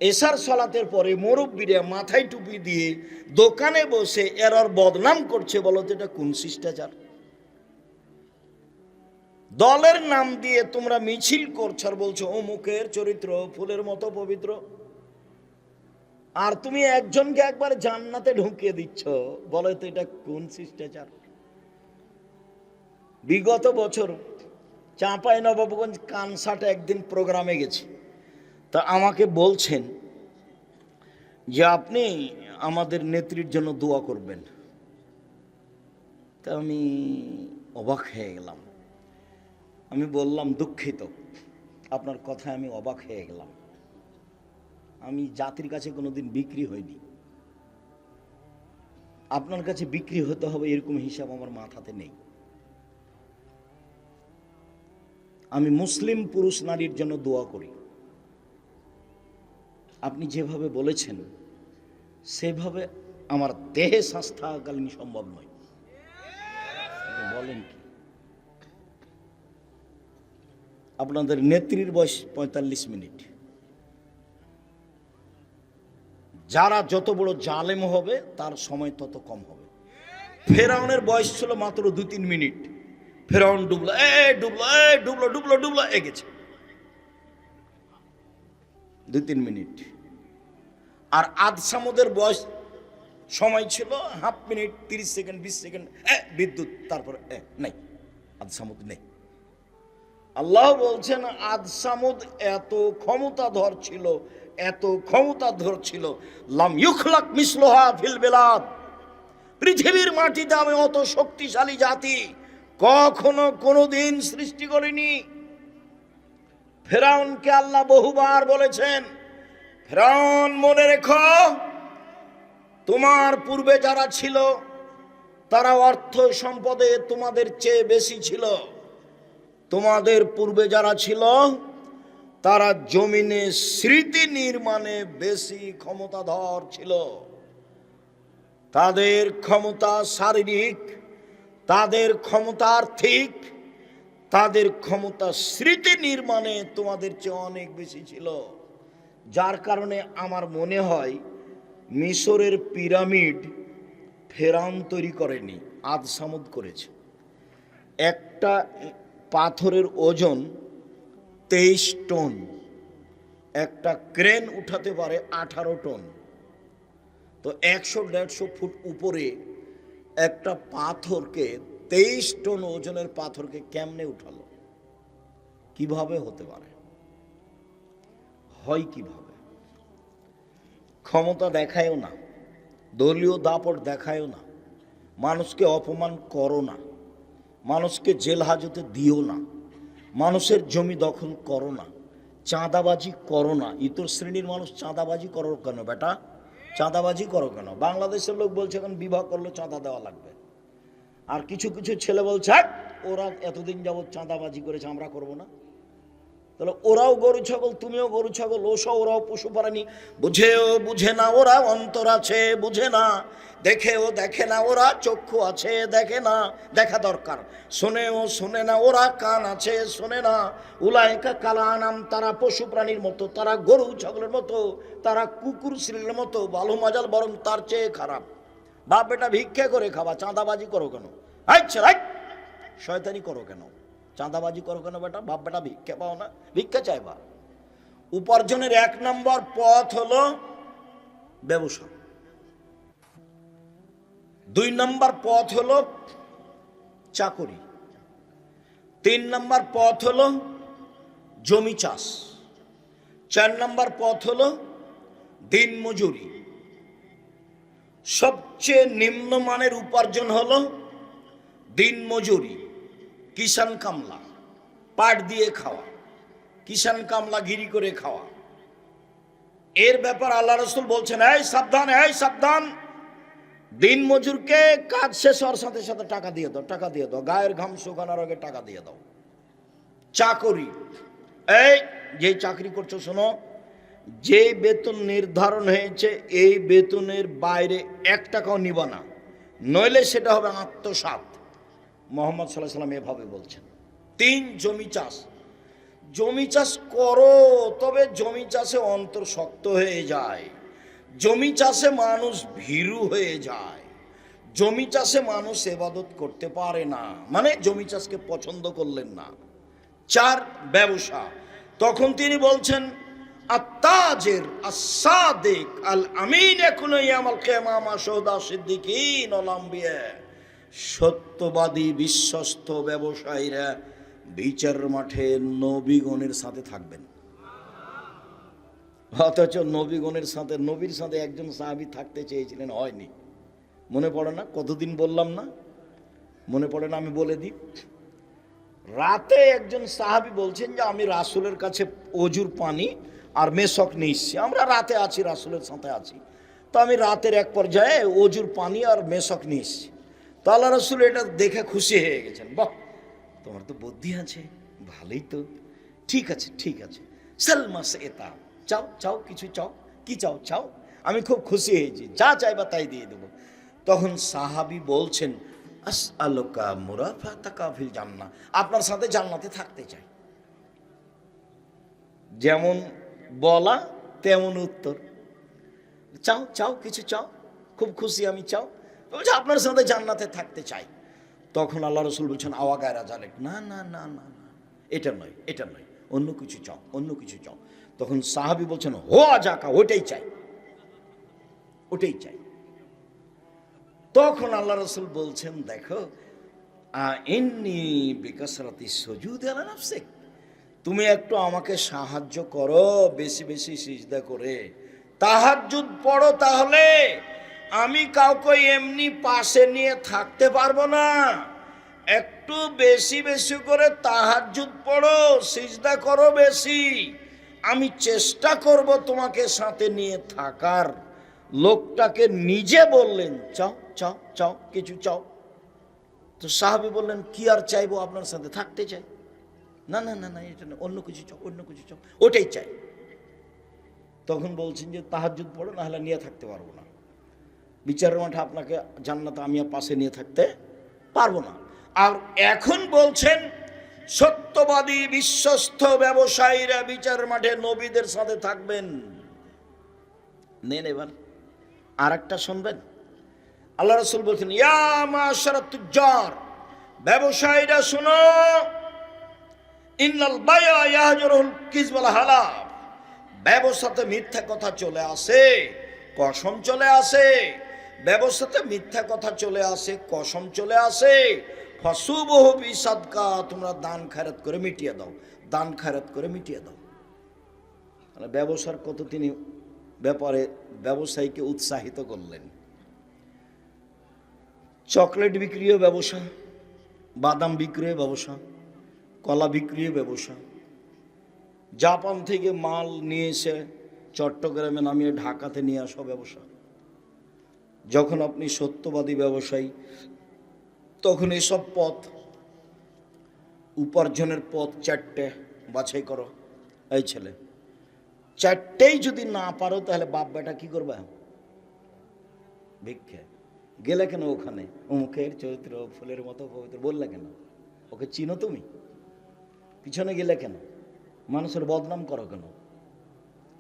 এশার সালাতের পরে মুরব্বিরা মাথায় টুপি দিয়ে দোকানে বসে এরার বদনাম করছে। বলো তো এটা কোন শিষ্টাচার? দলের নাম দিয়ে তোমরা মিছিল করছো আর বলছো অমুকের চরিত্র ফুলের মতো পবিত্র, আর তুমি একজনকে একবার জান্নাতে ঢুকিয়ে দিচ্ছ। বলো তো এটা কোন শিষ্টাচার? বিগত বছর চাঁপাইনবাবগঞ্জ কানসাটে একদিন প্রোগ্রামে গেছি, তা আমাকে বলছেন যে আপনি আমাদের নেত্রীর জন্য দোয়া করবেন। তা আমি অবাক হয়ে গেলাম। আমি বললাম দুঃখিত, আপনার কথায় আমি অবাক হয়ে গেলাম। আমি জাতির কাছে কোনোদিন বিক্রি হইনি, আপনার কাছে বিক্রি হতে হবে এরকম হিসাব আমার মাথাতে নেই। আমি মুসলিম পুরুষ নারীর জন্য দোয়া করি। আপনি যেভাবে বলেছেন সেভাবে আমার দেহে শ্বাস থাকাকালীন সম্ভব নয়। বলেন কি? আপনাদের নেত্রীর বয়স ৪৫ মিনিট। যারা যত বড় জালেম হবে তার সময় তত কম হবে। ফেরাউনের বয়স ছিল মাত্র ২-৩ মিনিট। ফেরাউন ডুবলো, ডুবলো, ডুবলো, ডুবলো, ডুবলো, এগেছে ২-৩ মিনিট। আর আদ সামুদের বয়স সময় ছিল হাফ মিনিট, ৩০ সেকেন্ড, ২০ সেকেন্ড, বিদ্যুৎ, তারপর নাই, আদ সামুদ নেই। আল্লাহ বলছেন আদ সামুদ এত ক্ষমতাধর ছিল, এত ক্ষমতাধর ছিল, লাম ইউখলাক মিসলুহা ফিল বিলাদ, পৃথিবীর মাটিতে আমি অত শক্তিশালী জাতি কখনো কোনোদিন সৃষ্টি করিনি। ফেরাউনকে আল্লাহ বহুবার বলেছেন, ফেরাউন মনে রেখো, তোমার পূর্বে যারা ছিল তারা অর্থ সম্পদে তোমাদের চেয়ে বেশি ছিল। তোমাদের পূর্বে যারা ছিল তারা জমিনে স্মৃতি নির্মাণে বেশি ক্ষমতাধর ছিল। তাদের ক্ষমতা শারীরিক, তাদের ক্ষমতা আর্থিক, তাদের ক্ষমতা স্মৃতি নির্মাণে তোমাদের চেয়ে অনেক বেশি ছিল। যার কারণে আমার মনে হয় মিশরের পিরামিড ফেরাউন তৈরি করেনি, আদ সামুদ করেছে। একটা পাথরের ওজন ২৩ টন, একটা ক্রেন উঠাতে পারে ১৮ টন। তো ১০০-১৫০ ফুট উপরে একটা পাথরকে, ২৩ টন ওজনের পাথরকে কেমনে উঠালো? কিভাবে হতে পারে? হয় কিভাবে? ক্ষমতা দেখায়ও না, দলীয় দাপট দেখায়ও না, মানুষকে অপমান করো না, মানুষকে জেল হাজতে দিও না, মানুষের জমি দখল করো না, চাঁদাবাজি করো না। ইতর শ্রেণীর মানুষ চাঁদাবাজি করো কেন বেটা? চাঁদাবাজি করো কেন? বাংলাদেশের লোক বলছে এখন বিবাহ করলে চাঁদা দেওয়া লাগবে, আর কিছু কিছু ছেলে বলছে ওরা এতদিন যাবৎ চাঁদাবাজি করেছে, আমরা করব না। তাহলে ওরাও গরু ছাগল, তুমিও গরু ছাগল, ওরাও পশু প্রাণী। বুঝেও বুঝে না ওরা, অন্তর আছে বুঝে না, দেখেও দেখে না ওরা, চক্ষু আছে দেখে না, দেখা দরকার। শোনেও শোনে না ওরা, কান আছে শোনে না। উলাইকা কালানাম, তারা পশু প্রাণীর মতো, তারা গরু ছাগলের মতো, তারা কুকুর শ্রীর মতো, ভালো মজাল বরং তার চেয়ে খারাপ। বাপ বেটা ভিক্ষা করে খাবা, চাঁদাবাজি করো কেন? শয়তানি করো কেন? চাঁদাবাজি করো কেন বেটা? বাপ বেটা ভিক্ষা পাও না, ভিক্ষা চাইবা? উপার্জনের ১ নম্বর পথ হলো ব্যবসা, ২ নম্বর পথ হলো চাকরি, ৩ নম্বর পথ হলো জমি চাষ, ৪ নম্বর পথ হলো দিন মজুরি। সবচেয়ে নিম্নমানের উপার্জন হলো দিন মজুরি, কিষান কামলা, পাট দিয়ে খাওয়া, কিষান কামলা গিরি করে খাওয়া। এর ব্যাপার আল্লাহ রাসূল বলছেন, এই সাবধান, এই সাবধান, দিন মজুরকে কাজ শেষ হওয়ার সাথে সাথে টাকা দিয়ে দাও, টাকা দিয়ে দাও, গায়ের ঘাম শুকানোর আগে টাকা দিয়ে দাও। চাকরি, এই যে চাকরি করছো শোনো, যে বেতন নির্ধারণ হয়েছে এই বেতনের বাইরে ১ টাকাও নিবা না, নইলে সেটা হবে আত্মসাৎ। মুহাম্মদ সাল্লাল্লাহু আলাইহি ওয়াসাল্লাম এভাবে বলছেন। ৩ জমি চাষ, জমি চাষ করো, তবে জমি চাষে অন্তর শক্ত হয়ে যায়, জমি চাষে মানুষ ভীরু হয়ে যায়, জমি চাষে মানুষ ইবাদত করতে পারে না, মানে জমি চাষকে পছন্দ করলেন না। 4 ব্যবসা। তখন তিনি বলছেন আত্তাজির আস-সাদিক আল আমিন ইয়াকুনু ইয়াউমাল কিয়ামা মা শুহাদা সিদ্দিকিন ওয়াল আম্বিয়া। সত্যবাদী বিশ্বস্ত ব্যবসায়ীরা বিচার মাঠে নবীগণের সাথে থাকবেন। অথচ নবীগণের সাথে, নবীর সাথে একজন সাহাবী থাকতে চেয়েছিলেন, হয়নি। মনে পড়ে না? কতদিন বললাম না? মনে পড়ে না? আমি বলে দিই। রাতে একজন সাহাবী বলছেন যে আমি রাসূলের কাছে অজুর পানি আর মেশক নিয়ে এসেছি, আমরা রাতে আছি, রাসূলের সাথে আছি, তো আমি রাতের এক পর্যায়ে অজুর পানি আর মেশক নিয়ে এসেছি। তো আল্লাহ রাসূল এটা দেখে খুশি হয়ে গেছেন, বাহ তোমার তো বুদ্ধি আছে, ভালোই তো, ঠিক আছে ঠিক আছে, সালমাস এটা চাও, চাও কিছু চাও, কি চাও চাও, আমি খুব খুশি হয়েছি, যা চাইবা তাই দিয়ে দেবো। তখন সাহাবী বলছেন আসআলুকা মুরাফাতাকা ফিল জান্নাহ, আপনার সাথে জান্নাতে থাকতে চাই। যেমন বলা তেমন উত্তর, চাও চাও কিছু চাও, খুব খুশি আমি, চাও, বলছে আপনার সাথে জান্নাতে থাকতে চাই। তখন আল্লাহ রাসূল বলছেন আওয়া গায়রা জালিক, না না না না না, এটা নয় এটা নয়, অন্য কিছু চাও, অন্য কিছু চাও। তখন সাহাবী বলছেন হোয়া যাকা, ওটাই চাই, ওটাই চাই। তখন আল্লাহ রাসূল বলছেন দেখো ইন্নী বিকাসরাতি সুজুদ আলা নাফসিক, তুমি একটু আমাকে সাহায্য করো, বেশি বেশি সিজদা করে তাহাজ্জুদ পড়ো, তাহলে আমি কাউকে এমনি পাশে নিয়ে থাকতে পারবো না। একটু বেশি বেশি করে তাহাজ্জুদ পড়ো, সিজদা করো বেশি, আমি চেষ্টা করব তোমাকে সাথে নিয়ে থাকার। লোকটাকে নিজে বললেন চাও চাও চাও কিছু চাও। তো সাহাবী বললেন কি আর চাইবো, আপনার সাথে থাকতে চাই। না না না না এটা না, অন্য কিছু চাও, অন্য কিছু চাও, ওটাই চাই। তখন বলছেন যে তাহাজ্জুদ পড়ো, না হলে নিয়ে থাকতে পারবো না, বিচারের মাঠে আপনাকে জান্নাতে আমি পাশে নিয়ে থাকতে পারবো না। আর এখন বলছেন সত্যবাদী বিশ্বস্ত ব্যবসায়ীরা বিচারের মাঠে নবীদের সাথে থাকবেন। নেন এবার আর একটা শুনবেন। আল্লাহ রাসূল বলছেন ইয়া মাশারাত তুজ্জার, ব্যবসায়ীরা শুনো, ইন্নাল বায়া ইয়াহজুরুল কিযব ওয়াল হালাফ, ব্যবসাতে মিথ্যা কথা চলে আসে, কসম চলে আসে, ব্যবসাতে মিথ্যা কথা চলে আসে, কসম চলে আসে। ফাসুবহু বিসাদকা, তোমরা দান খয়রাত করে মিটিয়ে দাও, দান খয়রাত করে মিটিয়ে দাও। মানে ব্যবসার কত তিনি ব্যাপারে ব্যবসায়ীকে উৎসাহিত করলেন। চকলেট বিক্রিও ব্যবসা, বাদাম বিক্রিও ব্যবসা, কলা বিক্রিও ব্যবসা, জাপান থেকে মাল নিয়ে এসে চট্টগ্রামে নামিয়ে ঢাকাতে নিয়ে আসা ব্যবসা। যখন আপনি সত্যবাদী ব্যবসায়ী, তখন এসব পথ, উপার্জনের পথ 4টে বাছাই করো। এই ছেলে 4টেই যদি না পারো তাহলে বাপ বেটা কি করবে? ভিক্ষে। গেলে কেন ওখানে? মুখের চরিত্র ফুলের মতো পবিত্র বললে কেন? ওকে চিনো তুমি? পিছনে গেলে কেন? মানুষের বদনাম করো কেন?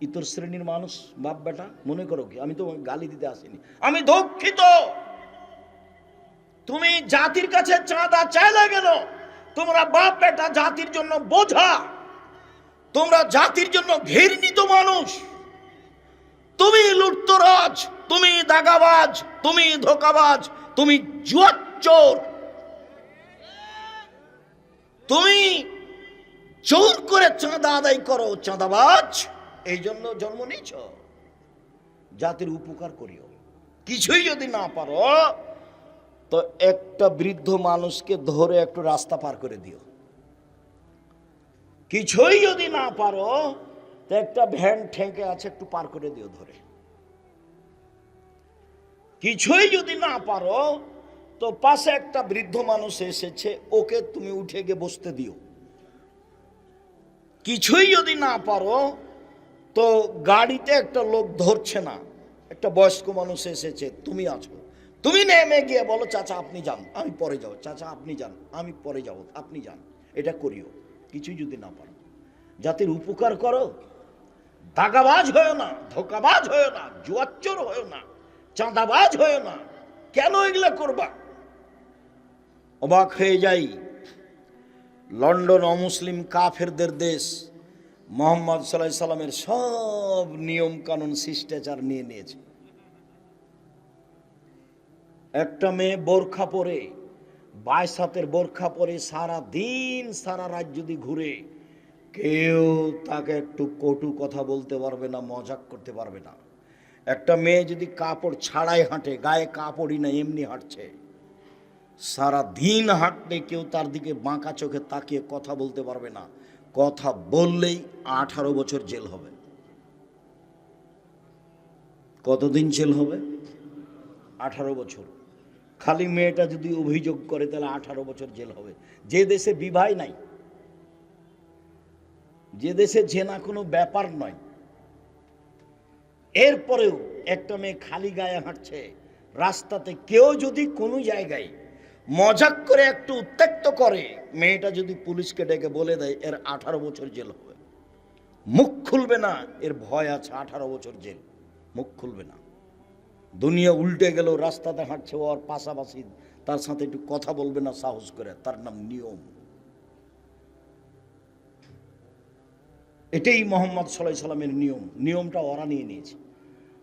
ইতর শ্রেণীর মানুষ বাপ বেটা মনে করো কি? আমি তো গালি দিতে আসিনি, আমি দুঃখিত। তুমি জাতির কাছে চাঁদা চাইলে কেন? তোমরা বাপ বেটা জাতির জন্য বোঝা, তোমরা জাতির জন্য ঘৃণিত মানুষ। তুমি লুটতরাজ, তুমি দাগাবাজ, তুমি ধোকাবাজ, তুমি জুয়াচোর, তুমি জোর করে চাঁদা আদায় করো, চাঁদাবাজ। এই জন্য জন্ম নিয়েছ। জাতির উপকার করিও। কিছুই যদি না পারো তো একটা বৃদ্ধ মানুষকে ধরে একটু রাস্তা পার করে দিও। কিছুই যদি না পারো তো একটা ভ্যান ঠেকে আছে, একটু পার করে দিও ধরে। কিছুই যদি না পারো তো পাশে একটা বৃদ্ধ মানুষ এসেছে, ওকে তুমি উঠে গিয়ে বসতে দিও। কিছুই যদি না পারো তো গাড়িতে একটা লোক ধরছে না, একটা বয়স্ক মানুষ এসেছে, তুমি আছো, তুমি নেমে গিয়ে বলো চাচা আপনি যান, আমি পরে যাবো, চাচা আপনি যান, আমি পরে যাব, আপনি যান। এটা করিও। কিছুই যদি না পারো জাতির উপকার করো, দাগাবাজ হয়েও না, ধোকাবাজ হয়েও না, জুয়াচ্চোর হয়েও না, চাঁদাবাজ হয়েও না। কেন এগুলা করবা? অবাক হয়ে যাই, লন্ডন অমুসলিম কাফেরদের দেশ, মোহাম্মদ সাল্লাল্লাহু আলাইহি সাল্লামের সব নিয়ম কানুন শিষ্টাচার নিয়ে নিয়েছে। একটা মেয়ে বোরখা পরে, 22 হাতের বোরখা পরে সারা দিন সারা রাত যদি ঘুরে, কেউ তাকে একটু কটু কথা বলতে পারবে না, মজাক করতে পারবে না। একটা মেয়ে যদি কাপড় ছাড়াই হাঁটে, গায়ে কাপড়ই না এমনি হাঁটছে, সারা দিন হাঁটলে কেউ তার দিকে বাঁকা চোখে তাকিয়ে কথা বলতে পারবে না। কথা বললেই 18 বছর জেল হবে। কতদিন জেল হবে? 18 বছর। খালি মেয়েটা যদি অভিযোগ করে তাহলে 18 বছর জেল হবে। যে দেশে বিবাহ নাই, যে দেশে জেনা কোনো ব্যাপার নয়, এরপরেও একটা মেয়ে খালি গায়ে হাঁটছে রাস্তাতে, কেউ যদি কোনো জায়গায় মজাক করে একটু উত্ত্যক্ত করে, মেয়েটা যদি পুলিশকে ডেকে বলে দেয় এর 18 বছর জেল হবে, মুখ খুলবে না, এর ভয় আছে 18 বছর জেল, মুখ খুলবে না। দুনিয়া উল্টে গেল, রাস্তাতে হাঁটছে, ওর পাশাপাশি তার সাথে একটু কথা বলবে না সাহস করে, তার নাম নিয়ম। এটাই মোহাম্মদ সাল্লাল্লাহু আলাইহি সাল্লামের নিয়ম। নিয়মটা ওরা নিয়ে নিয়েছে,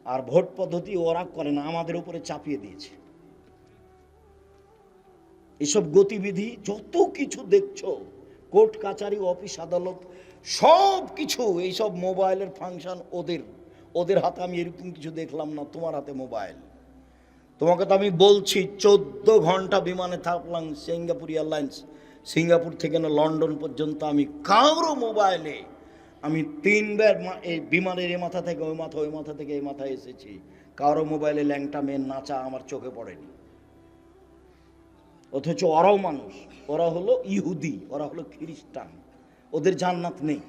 আর ভোট পদ্ধতি ওরা করে না, আমাদের উপরে চাপিয়ে দিয়েছে। এসব গতিবিধি যত কিছু দেখছো, কোর্ট কাচারি অফিস আদালত সব কিছু, এইসব মোবাইলের ফাংশন ওদের হাতে। আমি এরকম কিছু দেখলাম না, তোমার হাতে মোবাইল। তোমাকে তো আমি বলছি 14 ঘন্টা বিমানে থাকলাম সিঙ্গাপুর এয়ারলাইন্স, সিঙ্গাপুর থেকে না লন্ডন পর্যন্ত, আমি কারো মোবাইলে আমি 3 বার এই বিমানের এ মাথা থেকে ওই মাথা, ওই মাথা থেকে এই মাথায় এসেছি, কারো মোবাইলে ল্যাংটা মেয়ের নাচা আমার চোখে পড়েনি। অথচ ওরাও মানুষ, ওরা হলো ইহুদি, ওরা হলো খ্রিস্টান, ওদের জান্নাত নেই,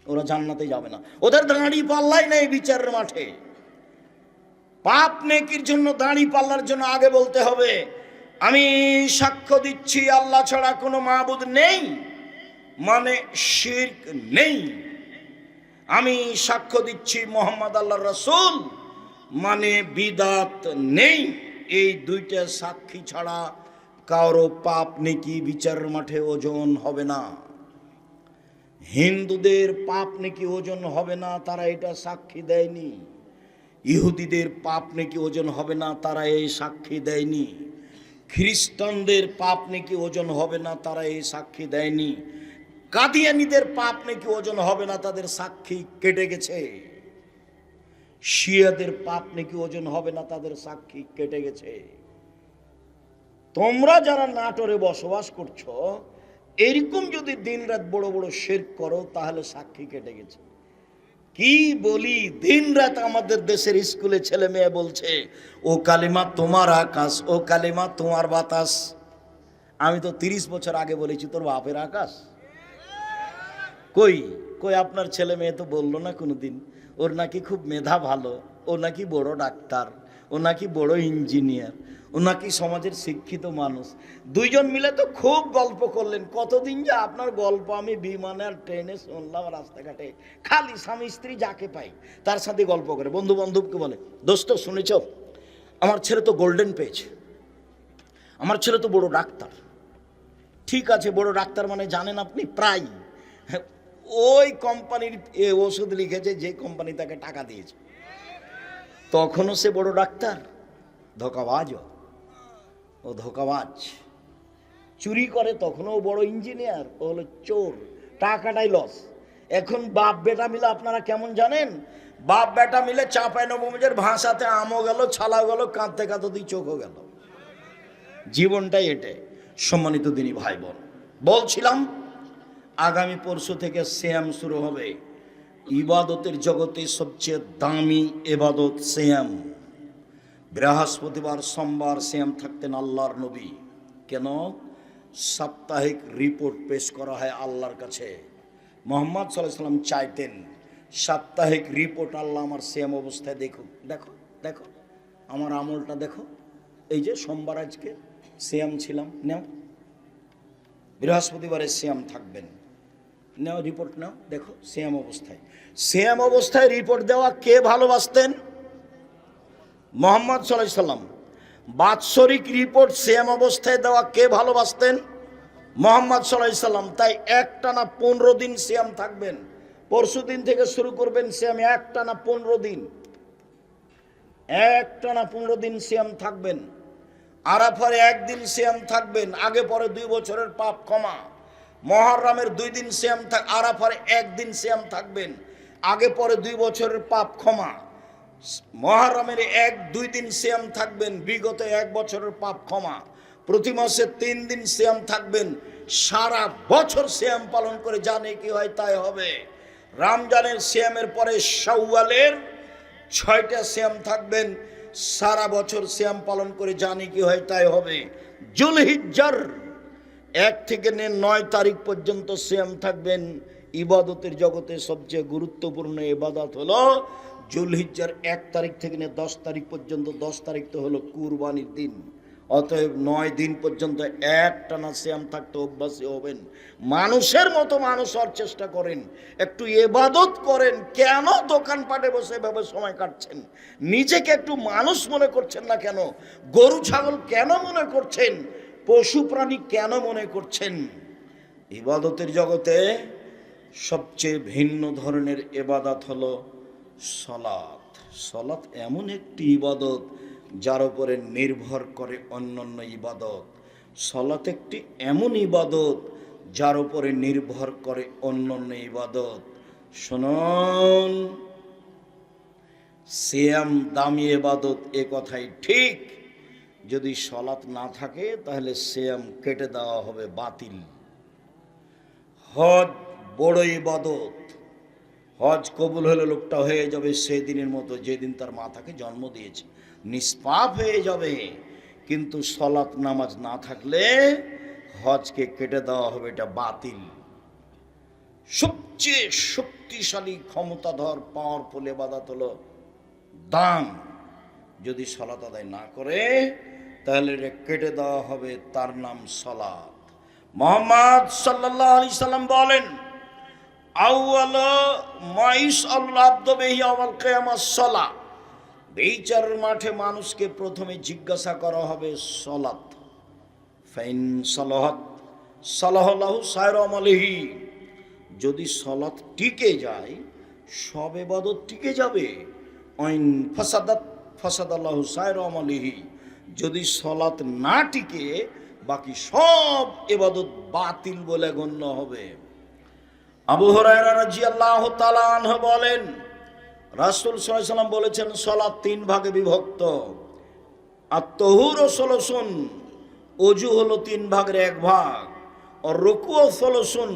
ওরা জান্নাতে যাবে না, ওদের দাঁড়ি পাল্লাই নেই বিচারের মাঠে। পাপ নেকির জন্য দাঁড়ি পাল্লার জন্য আগে বলতে হবে আমি সাক্ষ্য দিচ্ছি আল্লাহ ছাড়া কোনো মাবুদ নেই, মানে শিরক নেই। আমি সাক্ষ্য দিচ্ছি মোহাম্মদ আল্লাহর রাসূল, মানে বিদাত নেই। এই দুইটা সাক্ষী ছাড়া কারো পাপ নেকি বিচারের মাঠে ওজন হবে না। হিন্দুদের পাপ নেকি ওজন হবে না, তারা এটা সাক্ষী দেয়নি। ইহুদিদের পাপ নেকি ওজন হবে না, তারা এই সাক্ষী দেয়নি। খ্রিস্টানদের পাপ নেকি ওজন হবে না, তারা এই সাক্ষী দেয়নি। কাদিয়ানীদের পাপ নেকি ওজন হবে না, তাদের সাক্ষী কেটে গেছে। শিয়াদের পাপ নাকি ওজন হবে না, তাদের সাক্ষী কেটে গেছে। তোমরা যারা নাটোরে বসবাস করছো, এরকম যদি দিনরাত বড় বড় শিরক করো, তাহলে সাক্ষী কেটে গেছে। কি বলি, দিনরাত আমাদের দেশের স্কুলে ছেলে মেয়ে বলছে ও কালিমা তোমার আকাশ, ও কালিমা তোমার বাতাস। আমি তো 30 বছর আগে বলেছি তোর বাপের আকাশ। কই কই আপনার ছেলে মেয়ে তো বললো না কোনোদিন ওর নাকি খুব মেধা ভালো, ও নাকি বড় ডাক্তার, ও নাকি বড় ইঞ্জিনিয়ার, ও নাকি সমাজের শিক্ষিত মানুষ। দুইজন মিলে তো খুব গল্প করলেন। কতদিন যে আপনার গল্প আমি বিমানে আর ট্রেনে শুনলাম, রাস্তাঘাটে খালি স্বামী স্ত্রী যাকে পাই তার সাথে গল্প করে। বন্ধু বান্ধবকে বলে দোস্ত শুনেছ আমার ছেলে তো গোল্ডেন পেয়েছে, আমার ছেলে তো বড় ডাক্তার। ঠিক আছে, বড় ডাক্তার মানে জানেন আপনি প্রায় ওই কোম্পানির ওষুধ লিখেছে যে কোম্পানি তাকে টাকা দিয়েছে, তখনও সে বড় ডাক্তার। ধোকাবাজ, ও ধোকাবাজ। চুরি করে তখনও বড় ইঞ্জিনিয়ার, ও হলো চোর, টাকাটাই লস। এখন বাপ বেটা মিলে আপনারা কেমন জানেন, বাপ বেটা মিলে চাঁপাইনবাবগঞ্জের ভাষাতে আমও গেল, ছালাও গেল, কাঁদতে কাঁদতে দুই চোখও গেল। জীবনটাই এটাই। সম্মানিত দিনী ভাই বোন, বলছিলাম আগামী পরশু থেকে সিয়াম শুরু হবে। ইবাদতের জগতে সবচেয়ে দামি ইবাদত সিয়াম। বৃহস্পতিবার সোমবার সিয়াম থাকতেন আল্লাহর নবী। কেন? সাপ্তাহিক রিপোর্ট পেশ করা হয় আল্লাহর কাছে। মুহাম্মদ সাল্লাল্লাহু আলাইহি সাল্লাম চাইতেন সাপ্তাহিক রিপোর্ট আল্লাহ আমার সিয়াম অবস্থায় দেখুক। দেখো দেখো আমার আমলটা দেখো, এই যে সোমবার আজকে সিয়াম ছিলাম, নাও বৃহস্পতিবারে সিয়াম থাকবেন, নাও রিপোর্ট নাও, দেখো সেম অবস্থায় রিপোর্ট দেওয়া কে ভালোবাসতেন? মুহাম্মদ সাল্লাল্লাহু আলাইহি সাল্লাম। বাৎসরিক রিপোর্ট সেম অবস্থায় দেওয়া কে ভালোবাসতেন? মুহাম্মদ সাল্লাল্লাহু আলাইহি সাল্লাম। তাই একটানা 15 দিন সিয়াম থাকবেন। পরশু দিন থেকে শুরু করবেন সিয়াম, একটানা 15 দিন, একটানা 15 দিন সিয়াম থাকবেন। আরাফারে একদিন সিয়াম থাকবেন, আগে পরে 2 বছরের পাপ ক্ষমা। মুহররমের 2 দিন সিয়াম আরাফারে একদিন সিয়াম থাকবেন, আগে পরে 2 বছরের পাপ ক্ষমা। মুহররমের 1-2 দিন সিয়াম থাকবেন, বিগত 1 বছরের পাপ ক্ষমা। প্রতি মাসে 3 দিন সিয়াম থাকবেন, সারা বছর সিয়াম পালন করে জানে কি হয় তাই হবে। রমজানের সিয়ামের পরে শাওয়ালের 6টা সিয়াম থাকবেন, সারা বছর সিয়াম পালন করে জানি কি হয় তাই হবে। জুলহিজ্জার 1 থেকে 9 তারিখ পর্যন্ত সিয়াম থাকবেন। ইবাদতের জগতে সবচেয়ে গুরুত্বপূর্ণ ইবাদত হলো জুলহিজ্জার 1 তারিখ থেকে 10 তারিখ পর্যন্ত। 10 তারিখ তো হলো কুরবানির দিন। অতএব 9 দিন পর্যন্ত একটানা সিয়াম থাকতে অভ্যাসী হবেন। মানুষের মতো মানুষ হওয়ার চেষ্টা করেন, একটু ইবাদত করেন। কেন দোকানপাটে বসে এভাবে সময় কাটছেন? নিজেকে একটু মানুষ মনে করছেন না কেন? গরু ছাগল কেন মনে করছেন? পশু প্রাণী কেন মনে করছেন? ইবাদতের জগতে সবচেয়ে ভিন্ন ধরনের ইবাদত হলো সালাত। সালাত এমন একটি ইবাদত যার উপরে নির্ভর করে অন্যান্য ইবাদত। সালাত একটি এমন ইবাদত যার উপরে নির্ভর করে অন্যান্য ইবাদত। শুনুন, সিয়াম দামি ইবাদত, এ কথাই ঠিক। যদি সালাত না থাকে তাহলে সিয়াম কেটে দেওয়া হবে, বাতিল। হজ বড় ইবাদত, হজ কবুল হলে লোকটা হয়ে যাবে সেদিনের মতো যেদিন তার মাতাকে জন্ম দিয়েছে, নিষ্পাপ হয়ে যাবে। কিন্তু সালাত নামাজ না থাকলে হজকে কেটে দেওয়া হবে, এটা বাতিল। সবচেয়ে শক্তিশালী ক্ষমতাধর পাওয়ারফুল ইবাদত হলো দান। যদি সালাত আদায় না করে তাহলে এটা কেটে দেওয়া হবে, তার নাম সালাত। মুহাম্মদ সাল্লাল্লাহু আলাইহি সাল্লাম বলেন, আউয়ালা মাইস আল্লাহ আব্দ বিহি ইয়াউমাল কিয়ামাস সালাত। বিচারের মাঠে মানুষকে প্রথমে জিজ্ঞাসা করা হবে সালাত। ফাইন সালাহাত সালাহাল্লাহু সায়রা আমালিহি। যদি সালাত টিকে যায় সব ইবাদত টিকে যাবে। আইন ফাসাদাত ফাসাদাল্লাহু সায়রা আমালিহি। যদি সালাত না টিকে বাকি সব ইবাদত বাতিল বলে গণ্য হবে। আবু হুরায়রা রাদিয়াল্লাহু তাআলা আনহু বলেন, রাসূল সাল্লাল্লাহু আলাইহি ওয়াসাল্লাম বলেছেন সালাত 3 ভাগে বিভক্ত। আত-তাহুর সলসুন, ওযু হলো 3 ভাগের 1 ভাগ। আর রুকু সলসুন,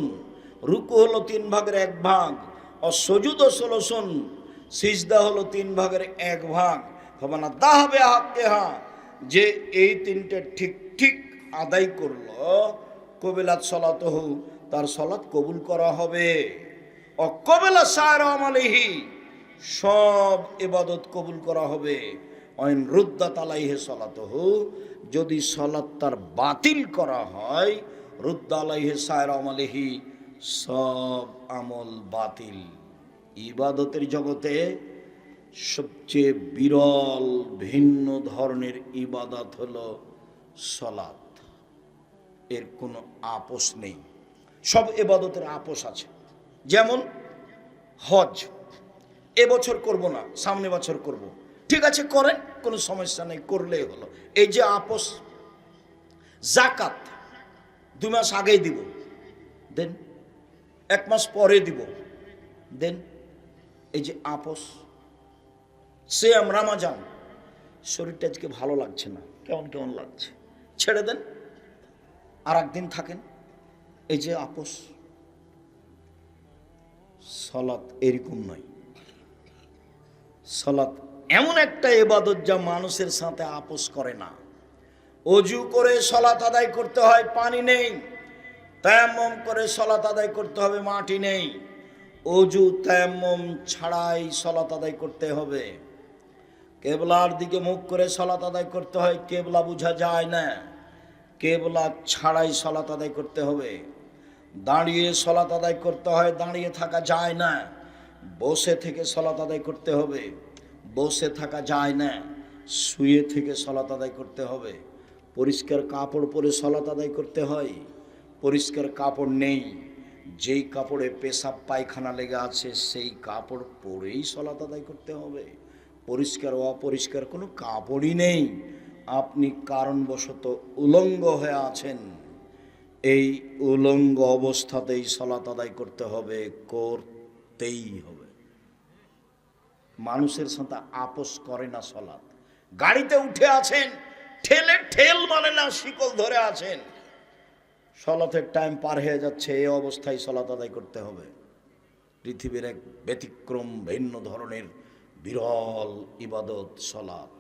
রুকু হলো 3 ভাগের 1 ভাগ। আর সুজুদ সলসুন, সিজদা হলো 3 ভাগের 1 ভাগ। ফামানা দাহাবে হাক্কেহা, যে এই 3টে ঠিক ঠিক আদায় করলো, কবিলাত সালাতুহু, তার সালাত কবুল করা হবে। অকবিলা সায়রা আমালিহি, সব ইবাদত কবুল করা হবে। আইন রুদ্দাত আলাইহি সালাতুহু, যদি সালাত তার বাতিল করা হয়, রুদ্দা আলাইহি সায়রা আমালিহি, সব আমল বাতিল। ইবাদতের জগতে সবচেয়ে বিরল ভিন্ন ধরনের ইবাদত হলো সালাত। এর কোনো আপোষ নেই। সব ইবাদতের আপোষ আছে। যেমন হজ, এবছর করব না, সামনে বছর করব, ঠিক আছে করেন, কোনো সমস্যা নেই, করলেই হলো, এই যে আপোষ। যাকাত 2 মাস আগেই দিব, দেন 1 মাস পরে দিব, দেন, এই যে আপোষ। সিয়াম রমজান, শরীরটা আজকে ভালো লাগছে না, কেমন কেমন লাগছে, ছেড়ে দেন, আর একদিন থাকেন, এই যে আপোষ। সালাত এরকম নয়। সালাত এমন একটা ইবাদত যা মানুষের সাথে আপোষ করে না। ওযু করে সালাত আদায় করতে হয়, পানি নেই। তায়াম্মুম করে সালাত আদায় করতে হবে, মাটি নেই। ওযু তায়াম্মুম ছাড়াই সালাত আদায় করতে হবে। কেবলার দিকে মুখ করে সালাত আদায় করতে হয়, কেবলা বোঝা যায় না, কেবলা ছাড়াই সালাত আদায় করতে হবে। দাঁড়িয়ে সালাত আদায় করতে হয়, দাঁড়িয়ে থাকা যায় না। বসে থেকে সালাত আদায় করতে হবে, বসে থাকা যায় না। শুয়ে থেকে সালাত আদায় করতে হবে। পরিষ্কার কাপড় পরে সালাত আদায় করতে হয়, পরিষ্কার কাপড় নেই, যেই কাপড়ে পেশাব পায়খানা লেগে আছে সেই কাপড় পরেই সালাত আদায় করতে হবে। পরিষ্কার অপরিষ্কার কোনো কাপড়ই নেই, আপনি কারণবশত উলঙ্গ হয়ে আছেন, এই উলঙ্গ অবস্থাতেই সালাত আদায় করতে হবে, করতেই হবে। মানুষের সাথে আপোষ করে না সালাত। গাড়িতে উঠে আছেন, ঠেলে ঠেল মানে না, শিকল ধরে আছেন, সালাতের টাইম পার হয়ে যাচ্ছে, এই অবস্থায় সালাত আদায় করতে হবে। পৃথিবীর এক ব্যতিক্রম ভিন্ন ধরনের বিরল ইবাদত সালাত।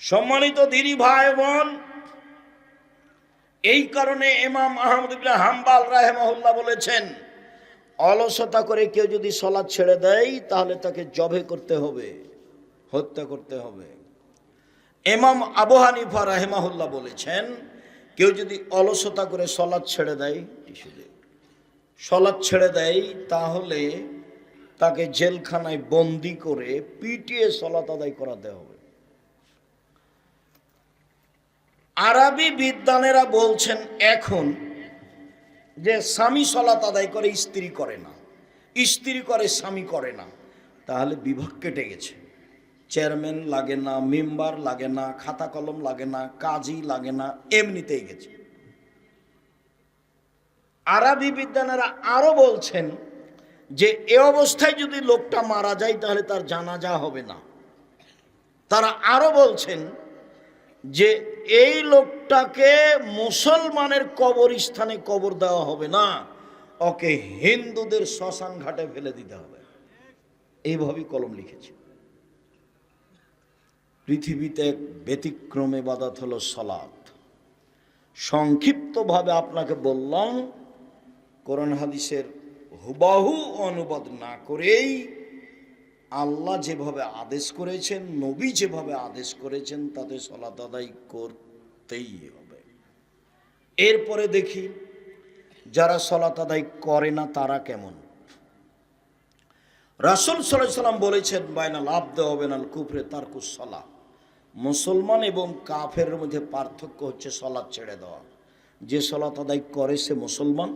সম্মানিত দিনী ভাই বোন, এই কারণে ইমাম আহমদ ইবনে হাম্বল রাহিমাহুল্লাহ বলেছেন, অলসতা করে কেউ যদি সালাত ছেড়ে দেয় তাহলে তাকে জবে করতে হবে, হত্যা করতে হবে। ইমাম আবু হানিফা রাহিমাহুল্লাহ বলেছেন, কেউ যদি অলসতা করে সালাত ছেড়ে দেয়, সালাত ছেড়ে দেয় তাহলে তাকে জেলখানায় বন্দি করে পিটিয়ে সালাত আদায় করাতে হবে। আরবি বিদ্বানেরা বলছেন এখন যে স্বামী সালাত আদায় করে, স্ত্রী করে না, স্ত্রী করে স্বামী করে না, তাহলে বিভাগ কেটে গেছে। চেয়ারম্যান লাগে না, মেম্বার লাগে না, খাতা কলম লাগে না, কাজী লাগে না, এমনিতেই গেছে। আরবি বিদ্বানেরা আরো বলছেন যে এ অবস্থায় যদি লোকটা মারা যায় তাহলে তার জানাজা হবে না। তারা আরো বলছেন যে এই লোকটাকে মুসলমানের কবরস্থানে কবর দেওয়া হবে না, ওকে হিন্দুদের শ্মশান ঘাটে ফেলে দিতে হবে। এইভাবেই কলম লিখেছে। পৃথিবীতে এক ব্যতিক্রম ইবাদত হলো সালাত। সংক্ষিপ্তভাবে আপনাকে বললাম, কোরআন হাদিসের হুবাহু অনুবাদ না করেই আল্লাহ যেভাবে আদেশ করেছেন, নবী যেভাবে আদেশ করেছেন, তাতে সালাত আদায় করতেই হবে। এরপরে দেখি যারা সালাত আদায় করে না তারা কেমন। রাসূল সাল্লাল্লাহু আলাইহি ওয়াসাল্লাম বলেছেন, বাইনাল আবদি ওয়া বাইনাল কুফরি তারকুস সালাহ। মুসলমান এবং কাফেরের মধ্যে পার্থক্য হচ্ছে সালাত ছেড়ে দেওয়া। যে সালাত আদায় করে সে মুসলমান,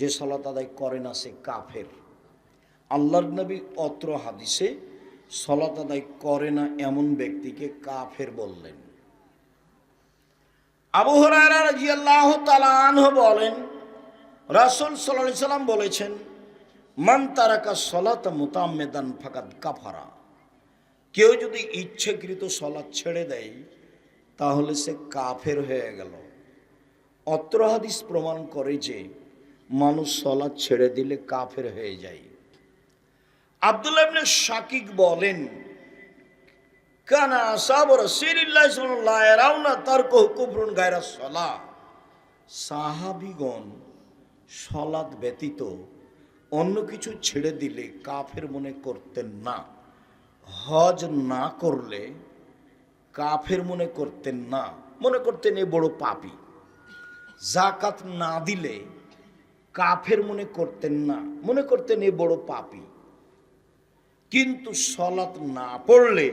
যে সালাত আদায় করে না সে কাফের। আল্লাহর নবী অত্র হাদিসে সালাত আদায় করে না এমন ব্যক্তিকে কাফের বললেন। আবু হুরায়রা রাদিয়াল্লাহু তাআলা আনহু বলেন, রাসূল সাল্লাল্লাহু আলাইহি ওয়াসাল্লাম বলেছেন, মান তারাকা সালাতা মুতাআম্মিদান ফাকাদ কাফারা। কেউ যদি ইচ্ছাকৃত সালাত ছেড়ে দেয় তাহলে সে কাফের হয়ে গেল। অত্র হাদিস প্রমাণ করে যে মানুষ সালাত ছেড়ে দিলে কাফের হয়ে যায়। আব্দুল্লাহ ইবনে শাকিক বলেন, কানা আসহাবু রাসূলিল্লাহি সাল্লাল্লাহু আলাইহি রাউনা তারকুহু কুফরুন গায়রা সালাহ। সাহাবীগণ সালাত ব্যতীত অন্য কিছু ছেড়ে দিলে কাফের মনে করতেন না। হজ না করলে কাফের মনে করতেন না, মনে করতেন এ বড় পাপী। যাকাত না দিলে কাফের মনে করতেন না, মনে করতেন এ বড় পাপী। কিন্তু সালাত না পড়লে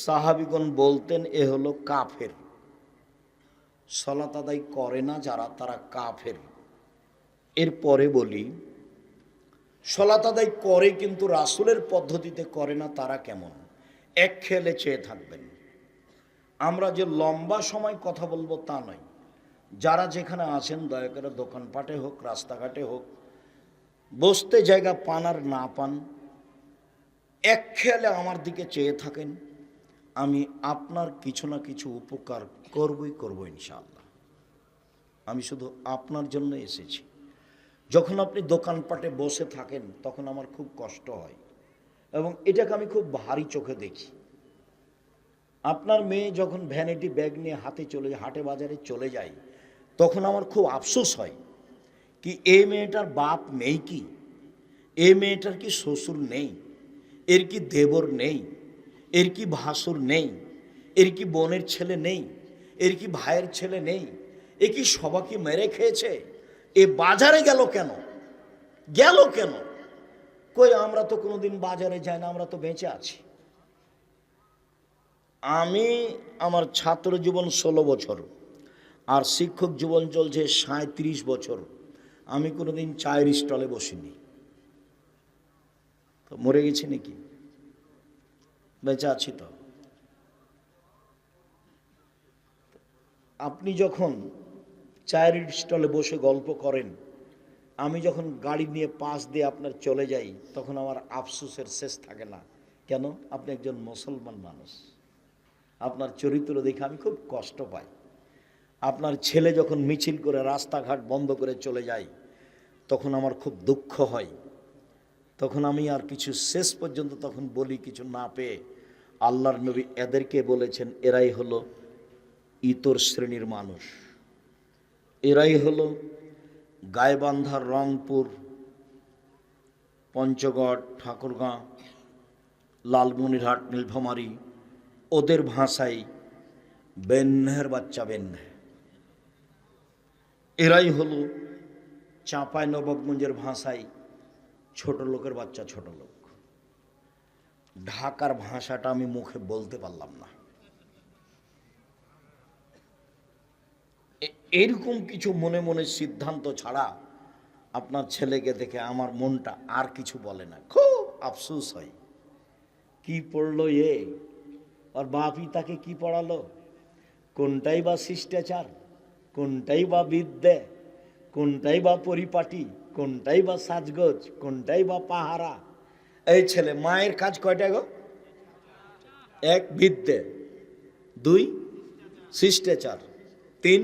সাহাবীগণ বলতেন এ হলো কাফের। সালাত আদায় করে না যারা, তারা কাফের। এরপরে বলি, সালাত আদায় করে কিন্তু রাসূলের পদ্ধতিতে করে না তারা কেমন। এক খেয়ালে চেয়ে থাকবেন। আমরা যে লম্বা সময় কথা বলবো তা নয়। যারা যেখানে আছেন দয়া করে দোকানপাটে হোক, রাস্তাঘাটে হোক, বসতে জায়গা পান আর না পান, এক খেয়ালে আমার দিকে চেয়ে থাকেন। আমি আপনার কিছু না কিছু উপকার করবই করব ইনশাআল্লাহ। আমি শুধু আপনার জন্য এসেছি। যখন আপনি দোকানপাটে বসে থাকেন তখন আমার খুব কষ্ট হয় এবং এটাকে আমি খুব ভারী চোখে দেখি। আপনার মেয়ে যখন ভ্যানিটি ব্যাগ নিয়ে হাটে বাজারে চলে যায় তখন আমার খুব আফসোস হয় কি এই মেয়েটার বাপ নেই, কি এই মেয়েটার কি শ্বশুর নেই, এর কি দেবর নেই, এর কি ভাসুর নেই, এর কি বোনের ছেলে নেই, এর কি ভাইয়ের ছেলে নেই, এ কি সবাইকে মেরে খেয়েছে, এ বাজারে গেল কেন? গেল কেন? কই আমরা তো কোনোদিন বাজারে যাই না, আমরা তো বেঁচে আছি। আমি আমার ছাত্র জীবন 16 বছর আর শিক্ষক জীবন চলছে 37 বছর। আমি কোনোদিন চায়ের স্টলে বসিনি। তো মরে গেছি নাকি? বেঁচে আছি তো। আপনি যখন চায়ের স্টলে বসে গল্প করেন, আমি যখন গাড়ি নিয়ে পাশ দিয়ে আপনার চলে যাই, তখন আমার আফসোসের শেষ থাকে না। কেন? আপনি একজন মুসলমান মানুষ, আপনার চরিত্র দেখে আমি খুব কষ্ট পাই। আপনার ছেলে যখন মিছিল করে রাস্তাঘাট বন্ধ করে চলে যায়, তখন আমার খুব দুঃখ হয়। তখন আমি আর কিছু শেষ পর্যন্ত তখন বলি কিছু না পেয়ে, আল্লাহর নবী এদেরকে বলেছেন, এরাই হলো ইতর শ্রেণীর মানুষ। এরাই হলো গাইবান্ধার, রংপুর, পঞ্চগড়, ঠাকুরগাঁ, লালমনিরহাট, নীলফামারী, ওদের ভাষায় বেন্নের বাচ্চা বেন্নে। এরাই হলো চাঁপাই নবাবগঞ্জের ভাষায় ছোট লোকের বাচ্চা ছোট লোক। ঢাকার ভাষাটা আমি মুখে বলতে পারলাম না। এরকম কিছু মনে মনে সিদ্ধান্ত ছাড়া আপনার ছেলেকে দেখে আমার মনটা আর কিছু বলে না। খুব আফসোস হয়, কি পড়লো এ, আর বাপই তাকে কি পড়ালো? কোনটাই বা শিষ্টাচার, কোনটাই বা বিদ্যে, কোনটাই বা পরিপাটি, কোনটাই বা সাজগোজ, কোনটাই বা পাহারা। এই ছেলে মায়ের কাজ কয়টা গো? 1 বিদ্যে, 2 শিষ্টাচার, 3